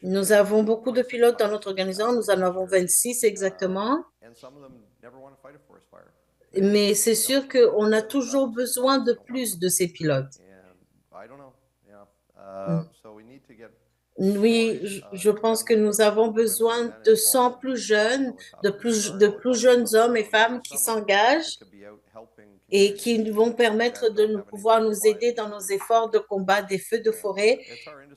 Nous avons beaucoup de pilotes dans notre organisation, nous en avons 26 exactement. Mais c'est sûr qu'on a toujours besoin de plus de ces pilotes. Oui, je pense que nous avons besoin de 100 plus jeunes, de plus jeunes hommes et femmes qui s'engagent et qui vont permettre de pouvoir nous aider dans nos efforts de combat des feux de forêt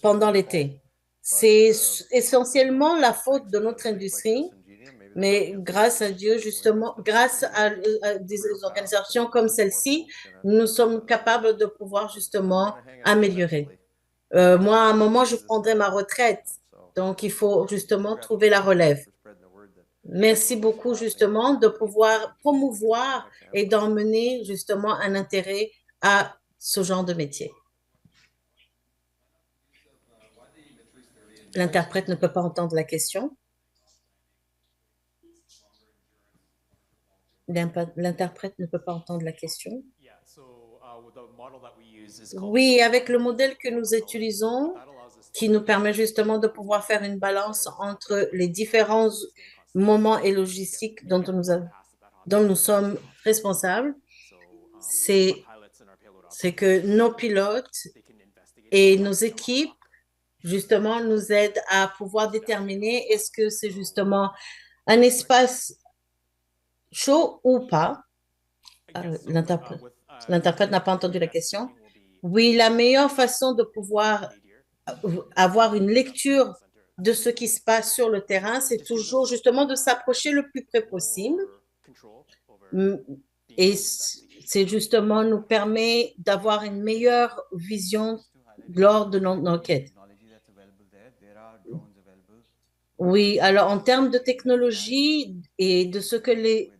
pendant l'été. C'est essentiellement la faute de notre industrie, mais grâce à Dieu, justement, grâce à des organisations comme celle-ci, nous sommes capables de pouvoir justement améliorer. Moi, à un moment, je prendrai ma retraite, donc il faut justement trouver la relève. Merci beaucoup justement de pouvoir promouvoir et d'emmener justement un intérêt à ce genre de métier. L'interprète ne peut pas entendre la question. L'interprète ne peut pas entendre la question. Oui, avec le modèle que nous utilisons, qui nous permet justement de pouvoir faire une balance entre les différents moments et logistiques dont nous sommes responsables, c'est que nos pilotes et nos équipes, justement, nous aident à pouvoir déterminer est-ce que c'est justement un espace chaud ou pas. L'interprète n'a pas entendu la question. Oui, la meilleure façon de pouvoir avoir une lecture de ce qui se passe sur le terrain, c'est toujours justement de s'approcher le plus près possible. Et c'est justement nous permet d'avoir une meilleure vision lors de notre enquête. Oui, alors en termes de technologie et de ce que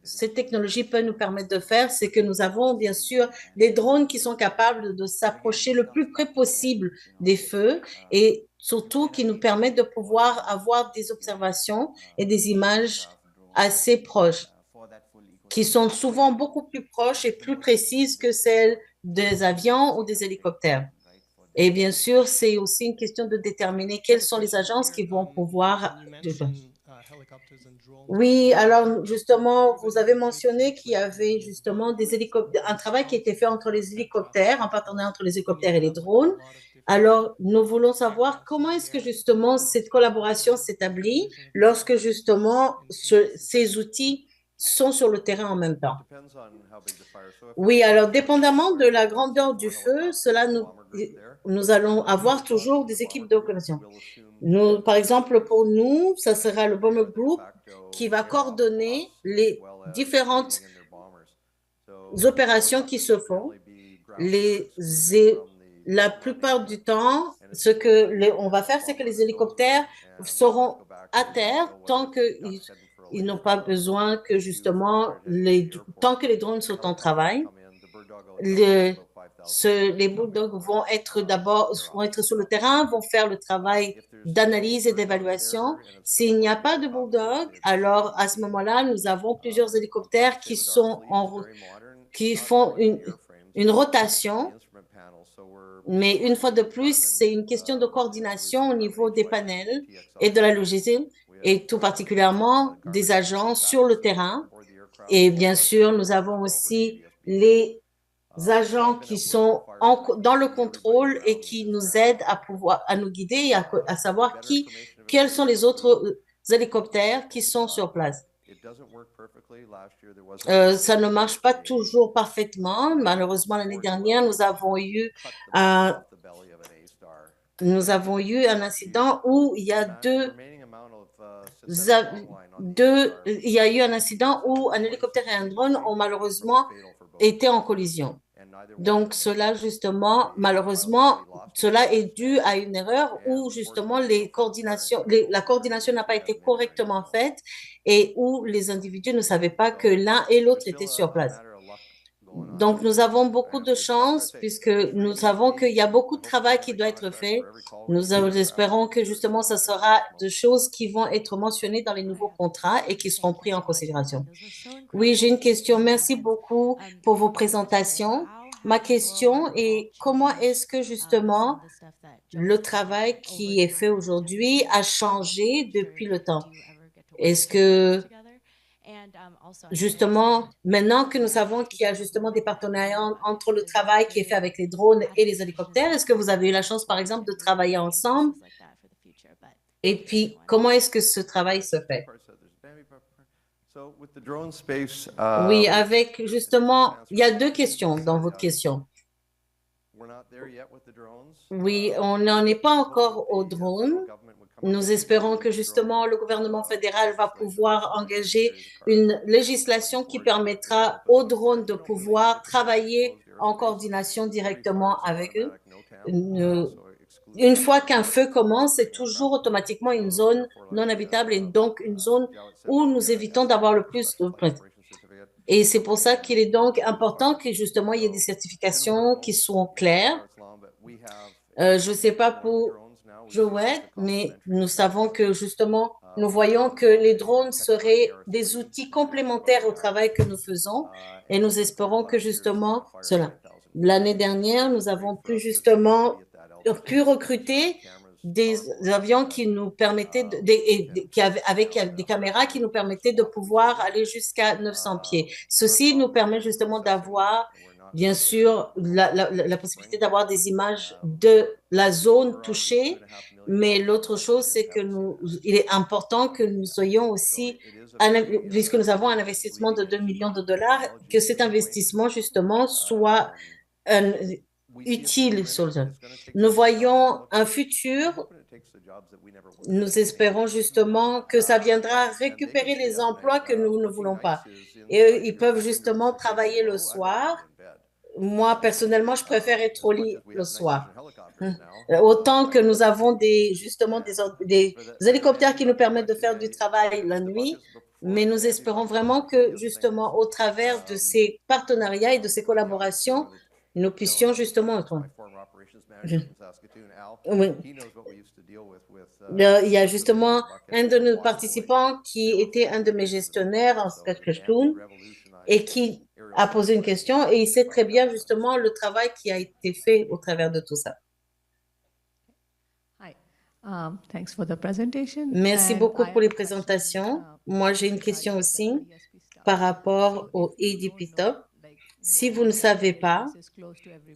ces technologies peuvent nous permettre de faire, c'est que nous avons bien sûr des drones qui sont capables de s'approcher le plus près possible des feux et surtout qui nous permettent de pouvoir avoir des observations et des images assez proches, qui sont souvent beaucoup plus proches et plus précises que celles des avions ou des hélicoptères. Et bien sûr, c'est aussi une question de déterminer quelles sont les agences qui vont pouvoir... Oui, alors justement, vous avez mentionné qu'il y avait justement un travail qui était fait entre les hélicoptères, en partenariat entre les hélicoptères et les drones. Alors, nous voulons savoir comment est-ce que justement cette collaboration s'établit lorsque justement ces outils sont sur le terrain en même temps. Oui, alors dépendamment de la grandeur du feu, nous allons avoir toujours des équipes d'opération. Par exemple, pour nous, ça sera le Bomber Group qui va coordonner les différentes opérations qui se font. La plupart du temps, ce que on va faire, c'est que les hélicoptères seront à terre tant qu'ils n'ont pas besoin que justement, tant que les drones sont en travail. Les bulldogs vont être sur le terrain, vont faire le travail d'analyse et d'évaluation. S'il n'y a pas de bulldog, alors à ce moment-là, nous avons plusieurs hélicoptères qui font une rotation. Mais une fois de plus, c'est une question de coordination au niveau des panels et de la logistique. et tout particulièrement des agents sur le terrain. Et bien sûr, nous avons aussi les agents qui sont dans le contrôle et qui nous aident à nous guider et à savoir quels sont les autres hélicoptères qui sont sur place. Ça ne marche pas toujours parfaitement. Malheureusement, l'année dernière, nous avons eu un incident où il y a il y a eu un incident où un hélicoptère et un drone ont malheureusement été en collision. Donc, cela, justement, malheureusement, cela est dû à une erreur où, justement, la coordination n'a pas été correctement faite et où les individus ne savaient pas que l'un et l'autre étaient sur place. Donc, nous avons beaucoup de chance puisque nous savons qu'il y a beaucoup de travail qui doit être fait. Nous espérons que, justement, ce sera de choses qui vont être mentionnées dans les nouveaux contrats et qui seront pris en considération. Oui, j'ai une question. Merci beaucoup pour vos présentations. Ma question est comment est-ce que justement le travail qui est fait aujourd'hui a changé depuis le temps? Est-ce que justement, maintenant que nous savons qu'il y a justement des partenariats entre le travail qui est fait avec les drones et les hélicoptères, est-ce que vous avez eu la chance, par exemple, de travailler ensemble? Et puis, comment est-ce que ce travail se fait? Oui, avec justement, il y a deux questions dans votre question. Oui, on n'en est pas encore aux drones. Nous espérons que justement le gouvernement fédéral va pouvoir engager une législation qui permettra aux drones de pouvoir travailler en coordination directement avec eux. Une fois qu'un feu commence, c'est toujours automatiquement une zone non habitable et donc une zone où nous évitons d'avoir le plus de... Et c'est pour ça qu'il est donc important que justement il y ait des certifications qui sont claires. Je ne sais pas pour Joël, mais nous savons que justement, nous voyons que les drones seraient des outils complémentaires au travail que nous faisons et nous espérons que justement cela. L'année dernière, nous avons pu recruter des avions qui nous permettaient, avec des caméras qui nous permettaient de pouvoir aller jusqu'à 900 pieds. Ceci nous permet justement d'avoir, bien sûr, la possibilité d'avoir des images de la zone touchée, mais l'autre chose, c'est que il est important que nous soyons aussi, puisque nous avons un investissement de 2 millions de dollars, que cet investissement, justement, soit utile sur le zone. Nous voyons un futur, nous espérons justement que ça viendra récupérer les emplois que nous ne voulons pas. Et ils peuvent justement travailler le soir. Moi, personnellement, je préfère être au lit le soir. Autant que nous avons justement des hélicoptères qui nous permettent de faire du travail la nuit, mais nous espérons vraiment que justement au travers de ces partenariats et de ces collaborations, nous puissions justement... Oui. Il y a justement un de nos participants qui était un de mes gestionnaires en Saskatchewan et qui a posé une question et il sait très bien justement le travail qui a été fait au travers de tout ça. Merci beaucoup pour les présentations. Moi, j'ai une question aussi par rapport au ADP Top. Si vous ne savez pas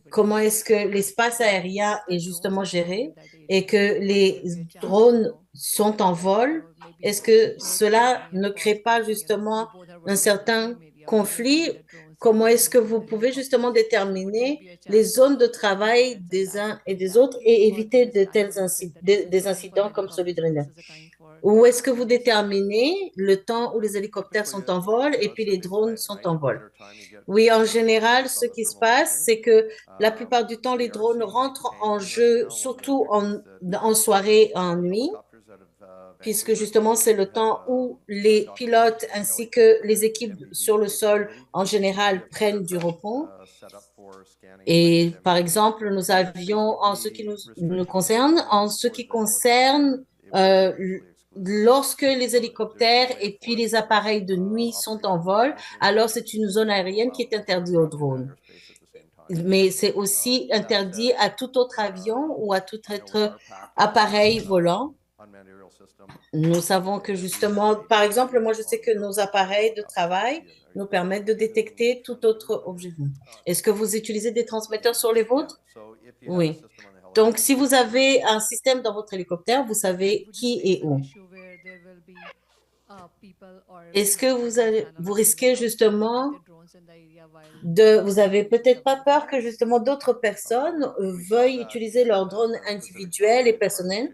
comment est-ce que l'espace aérien est justement géré et que les drones sont en vol, est-ce que cela ne crée pas justement un certain conflit? Comment est-ce que vous pouvez justement déterminer les zones de travail des uns et des autres et éviter des incidents comme celui de l'année? Ou est-ce que vous déterminez le temps où les hélicoptères sont en vol et puis les drones sont en vol? Oui, en général, ce qui se passe, c'est que la plupart du temps, les drones rentrent en jeu, surtout en soirée, en nuit, puisque justement, c'est le temps où les pilotes ainsi que les équipes sur le sol, en général, prennent du repos. Et par exemple, nous avions, en ce qui nous concerne, lorsque les hélicoptères et puis les appareils de nuit sont en vol, alors c'est une zone aérienne qui est interdite aux drones. Mais c'est aussi interdit à tout autre avion ou à tout autre appareil volant. Nous savons que justement, par exemple, moi je sais que nos appareils de travail nous permettent de détecter tout autre objet. Est-ce que vous utilisez des transmetteurs sur les vôtres? Oui. Donc, si vous avez un système dans votre hélicoptère, vous savez qui est où. Est-ce que vous risquez justement vous avez peut-être pas peur que justement d'autres personnes veuillent utiliser leurs drones individuels et personnels?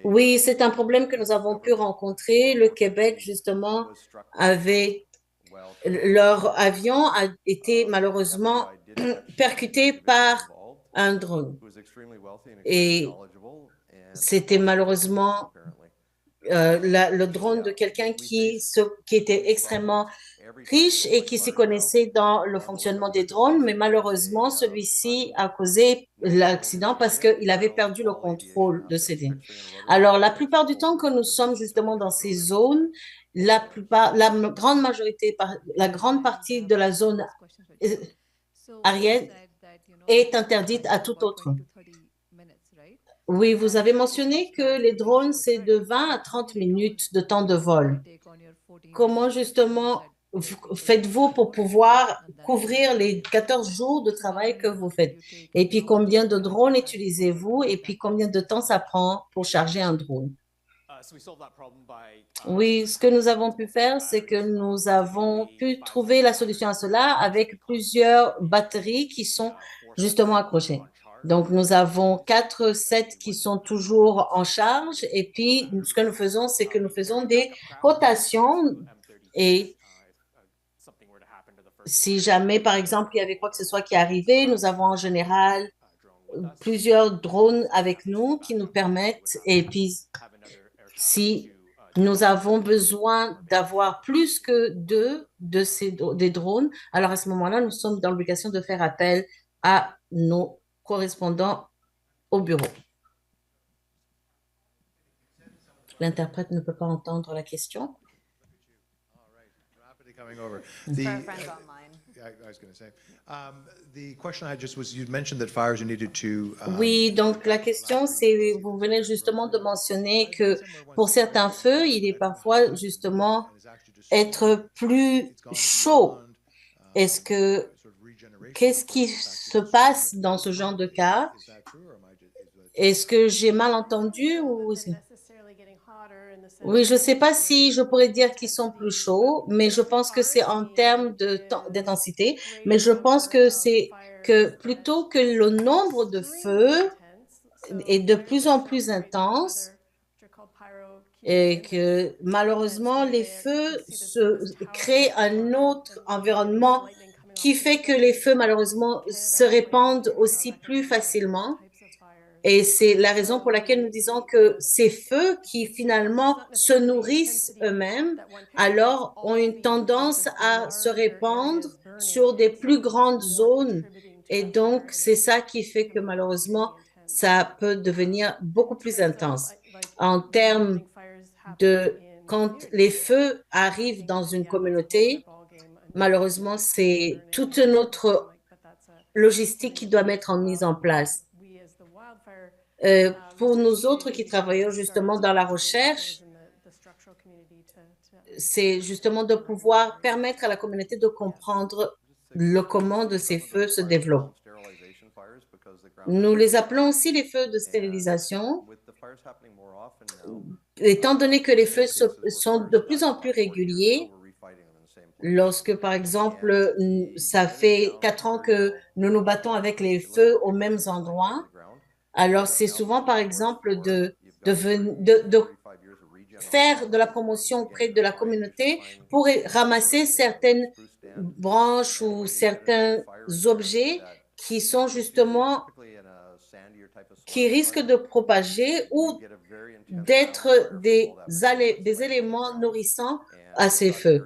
Oui, c'est un problème que nous avons pu rencontrer. Le Québec, justement, leur avion a été malheureusement percuté par un drone. Et c'était malheureusement le drone de quelqu'un qui était extrêmement riche et qui s'y connaissait dans le fonctionnement des drones, mais malheureusement, celui-ci a causé l'accident parce qu'il avait perdu le contrôle de ces drones. Alors, la plupart du temps que nous sommes justement dans ces zones, la grande partie de la zone aérienne est interdite à tout autre. Oui, vous avez mentionné que les drones, c'est de 20 à 30 minutes de temps de vol. Comment justement faites-vous pour pouvoir couvrir les 14 jours de travail que vous faites? Et puis, combien de drones utilisez-vous? Et puis, combien de temps ça prend pour charger un drone? Oui, ce que nous avons pu faire, c'est que nous avons pu trouver la solution à cela avec plusieurs batteries qui sont justement accrochées. Donc, nous avons 4 sets qui sont toujours en charge. Et puis, ce que nous faisons, c'est que nous faisons des rotations. Et si jamais, par exemple, il y avait quoi que ce soit qui arrivait, nous avons en général plusieurs drones avec nous qui nous permettent. Et puis, si nous avons besoin d'avoir plus que des drones, alors à ce moment-là, nous sommes dans l'obligation de faire appel à nos correspondants au bureau. L'interprète ne peut pas entendre la question. Oui, donc la question, c'est, vous venez justement de mentionner que pour certains feux, il est parfois justement être plus chaud. Qu'est-ce qui se passe dans ce genre de cas? Est-ce que j'ai mal entendu ou... Oui, je ne sais pas si je pourrais dire qu'ils sont plus chauds, mais je pense que c'est en termes d'intensité. Mais je pense que c'est que plutôt que le nombre de feux est de plus en plus intense et que malheureusement les feux créent un autre environnement qui fait que les feux malheureusement se répandent aussi plus facilement. Et c'est la raison pour laquelle nous disons que ces feux qui finalement se nourrissent eux-mêmes, alors ont une tendance à se répandre sur des plus grandes zones. Et donc, c'est ça qui fait que malheureusement, ça peut devenir beaucoup plus intense. En termes de quand les feux arrivent dans une communauté, malheureusement, c'est toute une autre logistique qui doit être mise en place. Pour nous autres qui travaillons justement dans la recherche, c'est justement de pouvoir permettre à la communauté de comprendre comment de ces feux se développent. Nous les appelons aussi les feux de stérilisation. Étant donné que les feux sont de plus en plus réguliers, lorsque, par exemple, ça fait 4 ans que nous nous battons avec les feux aux mêmes endroits, alors c'est souvent, par exemple, de faire de la promotion auprès de la communauté pour ramasser certaines branches ou certains objets qui sont justement, qui risquent de propager ou d'être des éléments nourrissants à ces feux.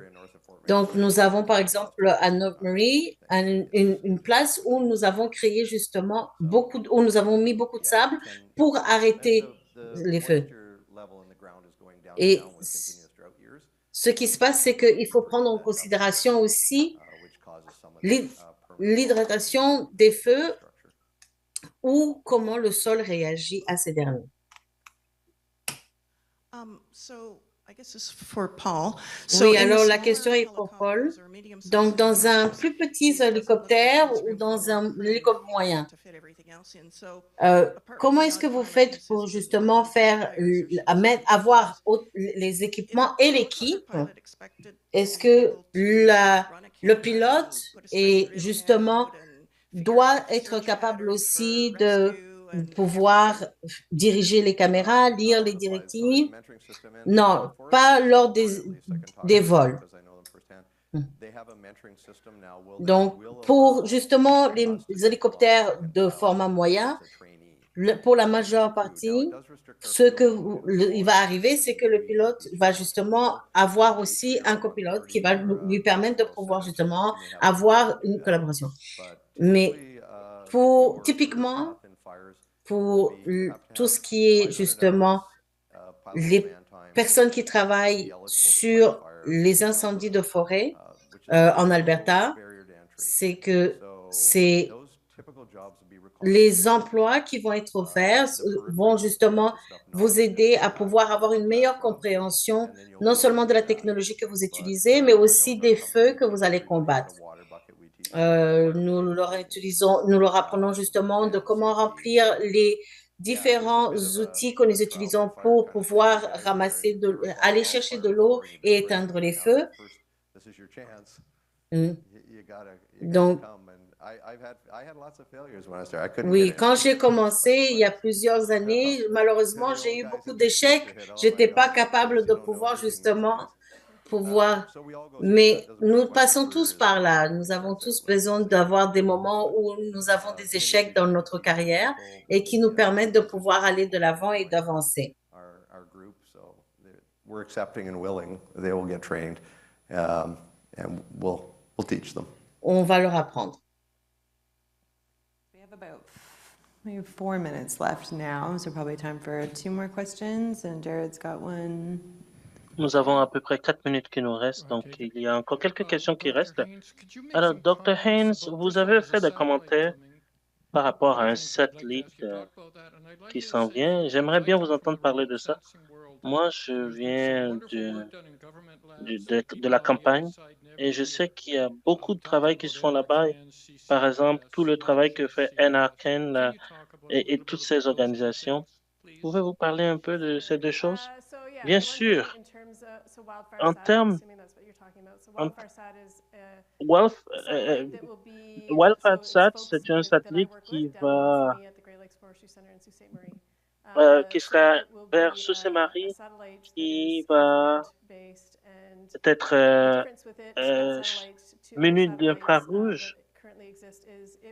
Donc, nous avons par exemple à North Marie une place où nous avons créé justement où nous avons mis beaucoup de sable pour arrêter les feux. Et ce qui se passe, c'est qu'il faut prendre en considération aussi l'hydratation des feux ou comment le sol réagit à ces derniers. Oui, alors la question est pour Paul. Donc, dans un plus petit hélicoptère ou dans un hélicoptère moyen, comment est-ce que vous faites pour justement avoir les équipements et l'équipe? Est-ce que le pilote est justement doit être capable aussi de pouvoir diriger les caméras, lire les directives? Non, pas lors des vols. Donc, pour justement les hélicoptères de format moyen, pour la majeure partie, il va arriver, c'est que le pilote va justement avoir aussi un copilote qui va lui permettre de pouvoir justement avoir une collaboration. Mais typiquement, pour tout ce qui est justement les personnes qui travaillent sur les incendies de forêt en Alberta, c'est que les emplois qui vont être offerts vont justement vous aider à pouvoir avoir une meilleure compréhension non seulement de la technologie que vous utilisez, mais aussi des feux que vous allez combattre. Nous leur apprenons justement de comment remplir les différents outils que nous utilisons pour pouvoir aller chercher de l'eau et éteindre les feux. Donc, oui, quand j'ai commencé il y a plusieurs années, malheureusement, j'ai eu beaucoup d'échecs. Je n'étais pas capable de pouvoir justement mais nous passons tous par là. Nous avons tous besoin d'avoir des moments où nous avons des échecs dans notre carrière et qui nous permettent de pouvoir aller de l'avant et d'avancer. We're accepting and willing, they will get trained, and we'll teach them. On va leur apprendre. We have about maybe 4 minutes left now, so probably time for 2 more questions, and Jared's got one. Nous avons à peu près 4 minutes qui nous restent, donc il y a encore quelques questions qui restent. Alors, Dr. Haynes, vous avez fait des commentaires par rapport à un satellite qui s'en vient. J'aimerais bien vous entendre parler de ça. Moi, je viens de la campagne et je sais qu'il y a beaucoup de travail qui se font là-bas. Par exemple, tout le travail que fait NRCan et toutes ces organisations. Pouvez-vous parler un peu de ces deux choses? Bien sûr. En termes, WildFireSat, c'est un satellite qui sera vers Sault Ste. Marie, qui va être menu d'infrarouge.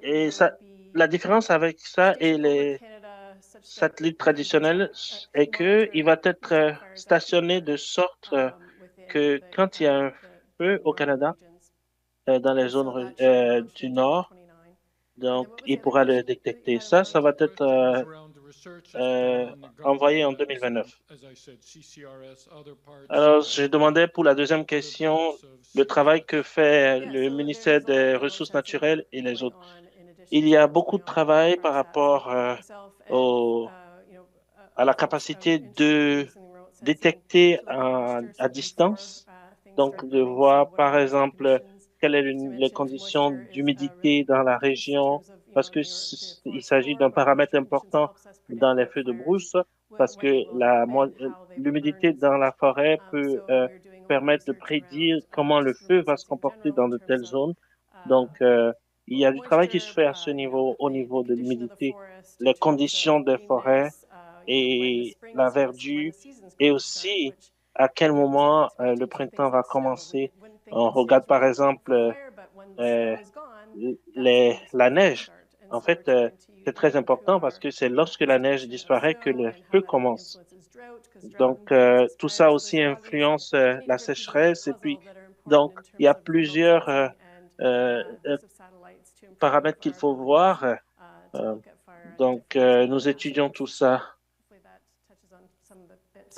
Et la différence avec ça et les satellites traditionnels est qu'il va être stationné de sorte que quand il y a un feu au Canada, dans les zones du nord, donc il pourra le détecter. Ça va être envoyé en 2029. Alors, je demandais pour la deuxième question le travail que fait le ministère des Ressources naturelles et les autres. Il y a beaucoup de travail par rapport à la capacité de détecter à distance, donc de voir par exemple quelles sont les conditions d'humidité dans la région, parce qu'il s'agit d'un paramètre important dans les feux de brousse, parce que l'humidité dans la forêt peut permettre de prédire comment le feu va se comporter dans de telles zones. Donc, il y a du travail qui se fait à ce niveau, au niveau de l'humidité, les conditions des forêts et la verdure, et aussi à quel moment le printemps va commencer. On regarde par exemple la neige. En fait, c'est très important parce que c'est lorsque la neige disparaît que le feu commence. Donc, tout ça aussi influence la sécheresse. Et puis, donc, il y a plusieurs paramètres qu'il faut voir. Donc, nous étudions tout ça.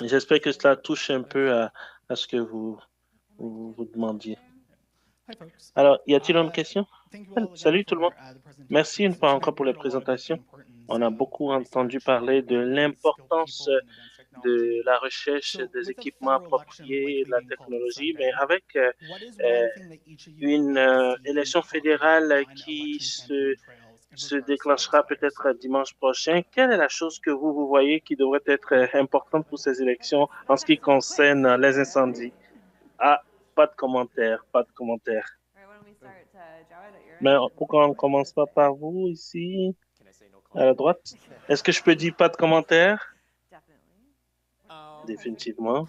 J'espère que cela touche un peu à ce que vous demandiez. Alors, y a-t-il une question? Salut tout le monde. Merci une fois encore pour les présentations. On a beaucoup entendu parler de l'importance de la recherche des équipements appropriés et de la technologie, mais avec une élection fédérale qui se déclenchera peut-être dimanche prochain, quelle est la chose que vous voyez qui devrait être importante pour ces élections en ce qui concerne les incendies? Ah, pas de commentaire, pas de commentaire. Mais pourquoi on ne commence pas par vous ici, à la droite? Est-ce que je peux dire pas de commentaire? Définitivement.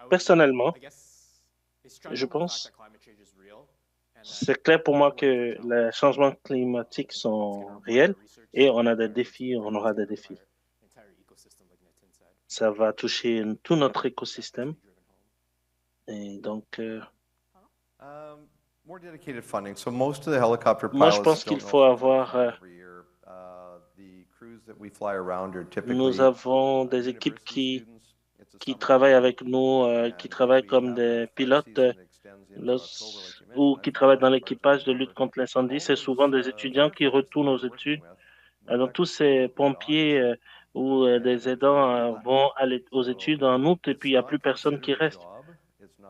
Personnellement, je pense c'est clair pour moi que les changements climatiques sont réels et on a des défis, on aura des défis. Ça va toucher tout notre écosystème. Et donc, More dedicated funding. So most of the helicopter moi, je pilots pense don't qu'il know faut if avoir... every year, the crews that we fly around are typically Nous avons des équipes qui travaillent avec nous, qui travaillent comme des pilotes ou qui travaillent dans l'équipage de lutte contre l'incendie. C'est souvent des étudiants qui retournent aux études. Alors, tous ces pompiers ou des aidants vont aller aux études en août et puis il n'y a plus personne qui reste.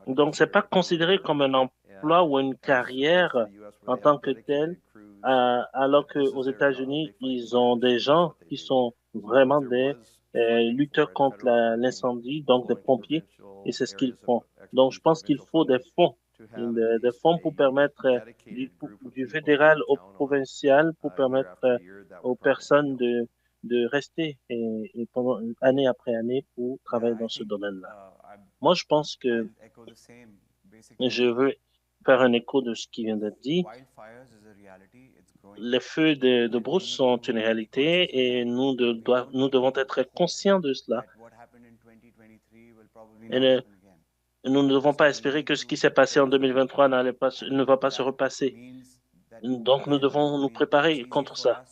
Donc, ce n'est pas considéré comme un emploi ou une carrière en tant que tel, alors qu'aux États-Unis, ils ont des gens qui sont vraiment des lutteurs contre l'incendie, donc des pompiers, et c'est ce qu'ils font. Donc, je pense qu'il faut des fonds pour permettre du fédéral au provincial, pour permettre aux personnes de rester et pendant année après année pour travailler dans ce domaine-là. Moi, je pense que je veux faire un écho de ce qui vient d'être dit. Les feux de brousse sont une réalité et nous devons être conscients de cela. Et nous ne devons pas espérer que ce qui s'est passé en 2023 ne va pas se repasser. Donc, nous devons nous préparer contre ça.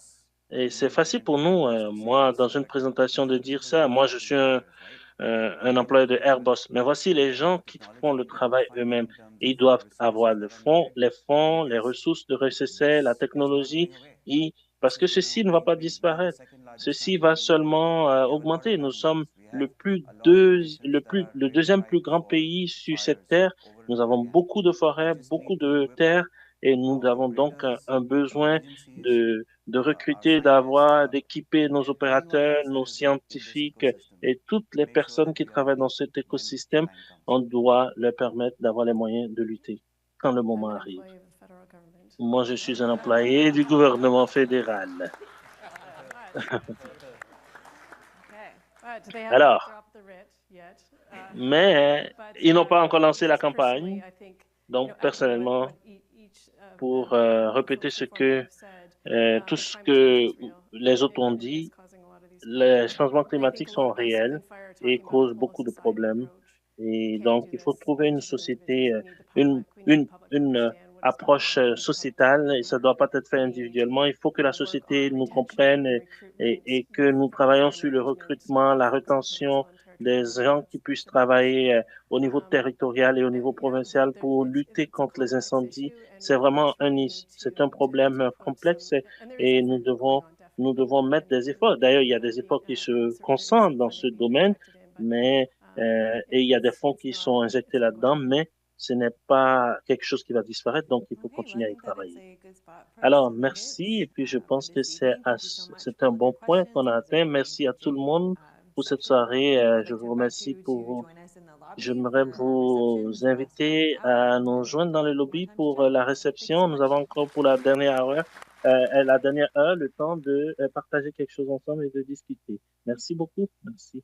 Et c'est facile pour nous, moi, dans une présentation, de dire ça. Moi, je suis un employé de Airbus. Mais voici les gens qui font le travail eux-mêmes. Ils doivent avoir les fonds, les ressources de RCC, la technologie, parce que ceci ne va pas disparaître. Ceci va seulement augmenter. Nous sommes le deuxième plus grand pays sur cette terre. Nous avons beaucoup de forêts, beaucoup de terres, et nous avons donc un besoin de recruter, d'équiper nos opérateurs, nos scientifiques et toutes les personnes qui travaillent dans cet écosystème. On doit leur permettre d'avoir les moyens de lutter quand le moment arrive. Moi, je suis un employé du gouvernement fédéral. Alors, mais ils n'ont pas encore lancé la campagne. Donc, personnellement, pour répéter tout ce que les autres ont dit, les changements climatiques sont réels et causent beaucoup de problèmes. Et donc, il faut trouver une société, une approche sociétale, et ça ne doit pas être fait individuellement. Il faut que la société nous comprenne et que nous travaillons sur le recrutement, la rétention des gens qui puissent travailler au niveau territorial et au niveau provincial pour lutter contre les incendies. C'est vraiment un problème complexe et nous devons mettre des efforts. D'ailleurs, il y a des efforts qui se concentrent dans ce domaine, et il y a des fonds qui sont injectés là-dedans, mais ce n'est pas quelque chose qui va disparaître, donc il faut continuer à y travailler. Alors, merci, et puis je pense que c'est un bon point qu'on a atteint. Merci à tout le monde pour cette soirée. Je vous remercie J'aimerais vous inviter à nous joindre dans le lobby pour la réception. Nous avons encore pour la dernière heure le temps de partager quelque chose ensemble et de discuter. Merci beaucoup. Merci.